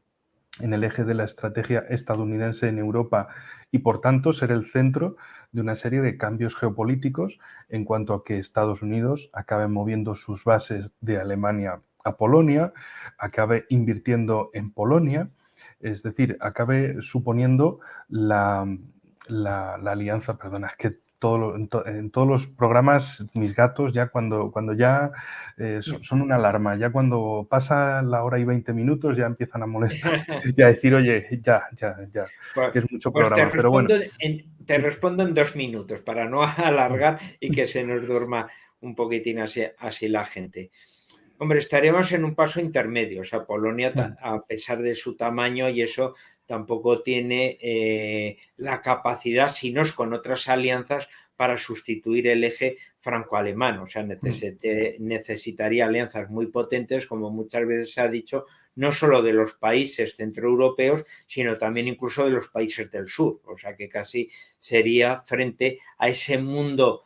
en el eje de la estrategia estadounidense en Europa y, por tanto, ser el centro de una serie de cambios geopolíticos en cuanto a que Estados Unidos acabe moviendo sus bases de Alemania a Polonia, acabe invirtiendo en Polonia, es decir, acabe suponiendo la alianza, perdona, es que en todos los programas mis gatos ya cuando ya son una alarma, ya cuando pasa la hora y 20 minutos ya empiezan a molestar y a decir, oye, ya, Pues, que es mucho pues programa, pero bueno. te respondo en 2 minutos para no alargar y que se nos duerma un poquitín así la gente. Hombre, estaríamos en un paso intermedio. O sea, Polonia, a pesar de su tamaño y eso, tampoco tiene la capacidad, si no es con otras alianzas, para sustituir el eje franco-alemán. O sea, necesitaría alianzas muy potentes, como muchas veces se ha dicho, no solo de los países centroeuropeos, sino también incluso de los países del sur. O sea, que casi sería frente a ese mundo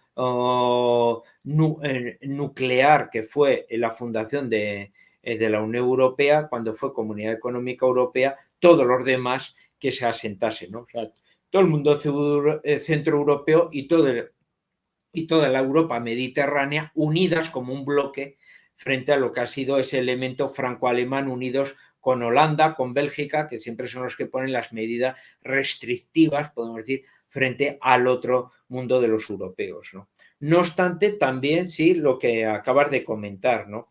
nuclear que fue la fundación de la Unión Europea, cuando fue Comunidad Económica Europea, todos los demás que se asentasen, ¿no? O sea, todo el mundo centroeuropeo y toda la Europa mediterránea unidas como un bloque frente a lo que ha sido ese elemento franco-alemán, unidos con Holanda, con Bélgica, que siempre son los que ponen las medidas restrictivas, podemos decir, frente al otro mundo de los europeos, ¿no? No obstante, también sí lo que acabas de comentar, ¿no?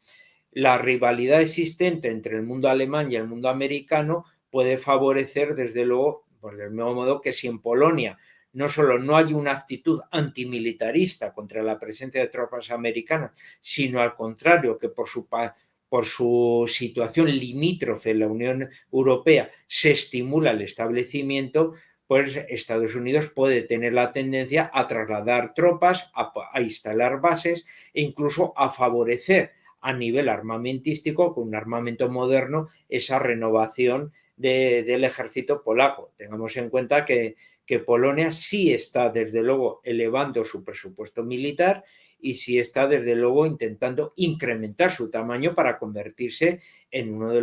La rivalidad existente entre el mundo alemán y el mundo americano puede favorecer, desde luego, por el mismo modo que si en Polonia no solo no hay una actitud antimilitarista contra la presencia de tropas americanas, sino al contrario, que por su situación limítrofe en la Unión Europea se estimula el establecimiento, pues Estados Unidos puede tener la tendencia a trasladar tropas, a instalar bases e incluso a favorecer a nivel armamentístico, con un armamento moderno, esa renovación del ejército polaco. Tengamos en cuenta que Polonia sí está, desde luego, elevando su presupuesto militar y sí está, desde luego, intentando incrementar su tamaño para convertirse en uno de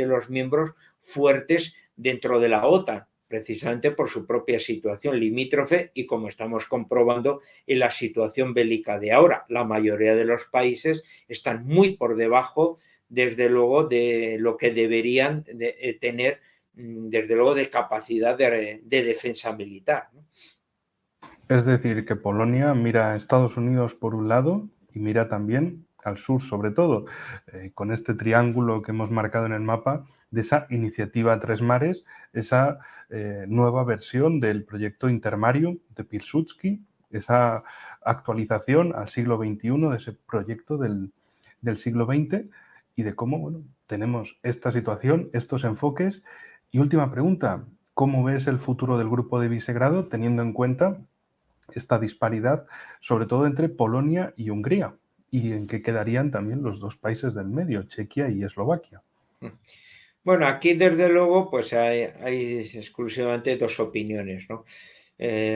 los miembros fuertes dentro de la OTAN, precisamente por su propia situación limítrofe y, como estamos comprobando, en la situación bélica de ahora. La mayoría de los países están muy por debajo, desde luego, de lo que deberían tener, desde luego, de capacidad de defensa militar, ¿no? Es decir, que Polonia mira a Estados Unidos por un lado y mira también al sur, sobre todo, con este triángulo que hemos marcado en el mapa de esa iniciativa Tres Mares, esa nueva versión del proyecto Intermarium de Pilsudski, esa actualización al siglo XXI de ese proyecto del siglo XX y de cómo tenemos esta situación, estos enfoques. Y última pregunta, ¿cómo ves el futuro del Grupo de Visegrado teniendo en cuenta esta disparidad, sobre todo entre Polonia y Hungría, y en qué quedarían también los dos países del medio, Chequia y Eslovaquia. Bueno, aquí desde luego pues hay exclusivamente dos opiniones, ¿no?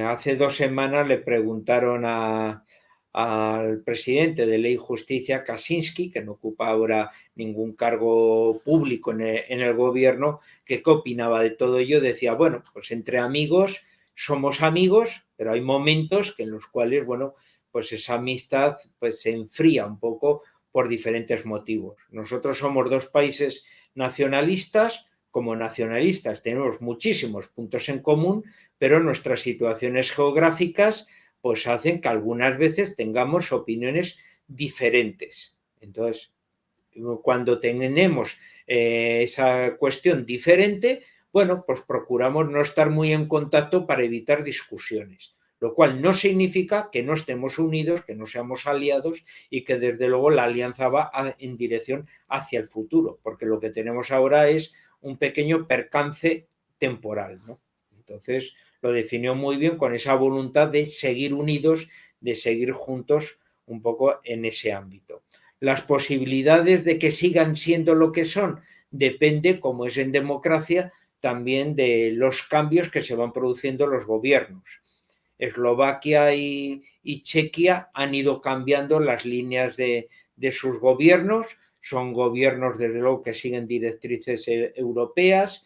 Hace 2 semanas le preguntaron al presidente de Ley y Justicia, Kaczynski, que no ocupa ahora ningún cargo público en el gobierno, que qué opinaba de todo ello. Decía, bueno, pues entre amigos somos amigos, pero hay momentos en los cuales, bueno, pues esa amistad pues se enfría un poco por diferentes motivos. Nosotros somos dos países nacionalistas. Como nacionalistas tenemos muchísimos puntos en común, pero nuestras situaciones geográficas pues hacen que algunas veces tengamos opiniones diferentes. Entonces, cuando tenemos esa cuestión diferente, bueno, pues procuramos no estar muy en contacto para evitar discusiones, lo cual no significa que no estemos unidos, que no seamos aliados y que desde luego la alianza va en dirección hacia el futuro, porque lo que tenemos ahora es un pequeño percance temporal, ¿no? Entonces lo definió muy bien con esa voluntad de seguir unidos, de seguir juntos un poco en ese ámbito. Las posibilidades de que sigan siendo lo que son depende, como es en democracia, también de los cambios que se van produciendo en los gobiernos. Eslovaquia y Chequia han ido cambiando las líneas de sus gobiernos, son gobiernos desde luego que siguen directrices europeas,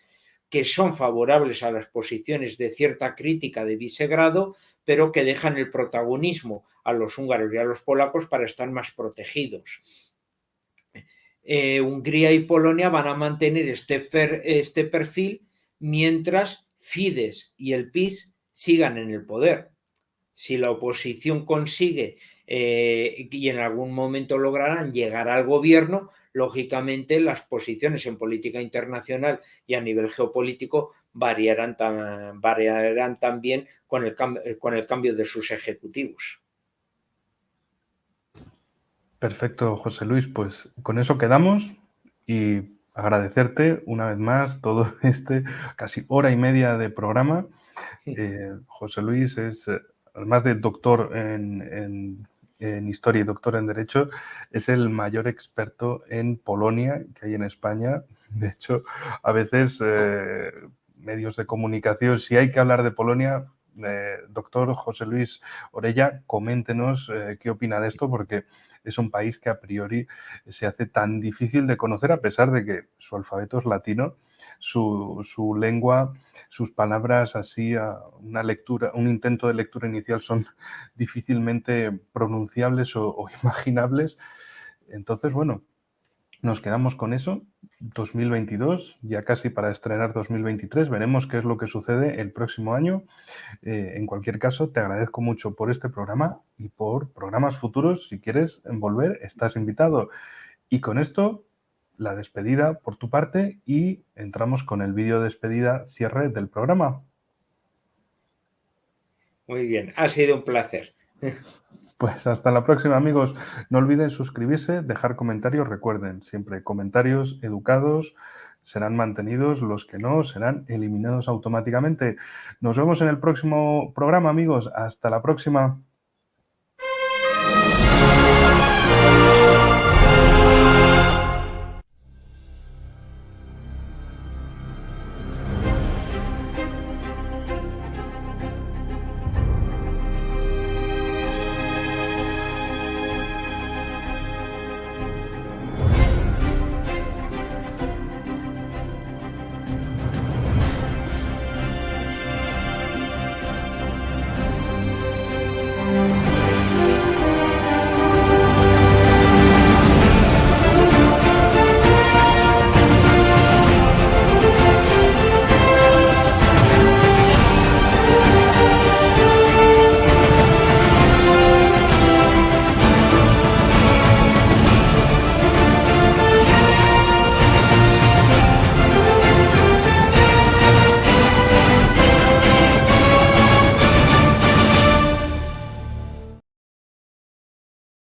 que son favorables a las posiciones de cierta crítica de Visegrado, pero que dejan el protagonismo a los húngaros y a los polacos para estar más protegidos. Hungría y Polonia van a mantener este perfil mientras Fidesz y el PiS sigan en el poder. Si la oposición consigue y en algún momento lograrán llegar al gobierno, lógicamente las posiciones en política internacional y a nivel geopolítico variarán también con el cambio de sus ejecutivos. Perfecto, José Luis, pues con eso quedamos y agradecerte una vez más todo casi hora y media de programa. José Luis es, además de doctor en Historia y doctor en Derecho, es el mayor experto en Polonia que hay en España. De hecho, a veces medios de comunicación, si hay que hablar de Polonia, doctor José Luis Orella, coméntenos qué opina de esto, porque es un país que a priori se hace tan difícil de conocer, a pesar de que su alfabeto es latino, su lengua, sus palabras así, una lectura, un intento de lectura inicial son difícilmente pronunciables o imaginables. Entonces, bueno, nos quedamos con eso. 2022, ya casi para estrenar 2023, veremos qué es lo que sucede el próximo año. En cualquier caso, te agradezco mucho por este programa y por programas futuros. Si quieres volver, estás invitado. Y con esto, la despedida por tu parte y entramos con el vídeo de despedida cierre del programa. Muy bien, ha sido un placer. Pues hasta la próxima, amigos. No olviden suscribirse, dejar comentarios. Recuerden, siempre comentarios educados serán mantenidos, los que no serán eliminados automáticamente. Nos vemos en el próximo programa, amigos. Hasta la próxima.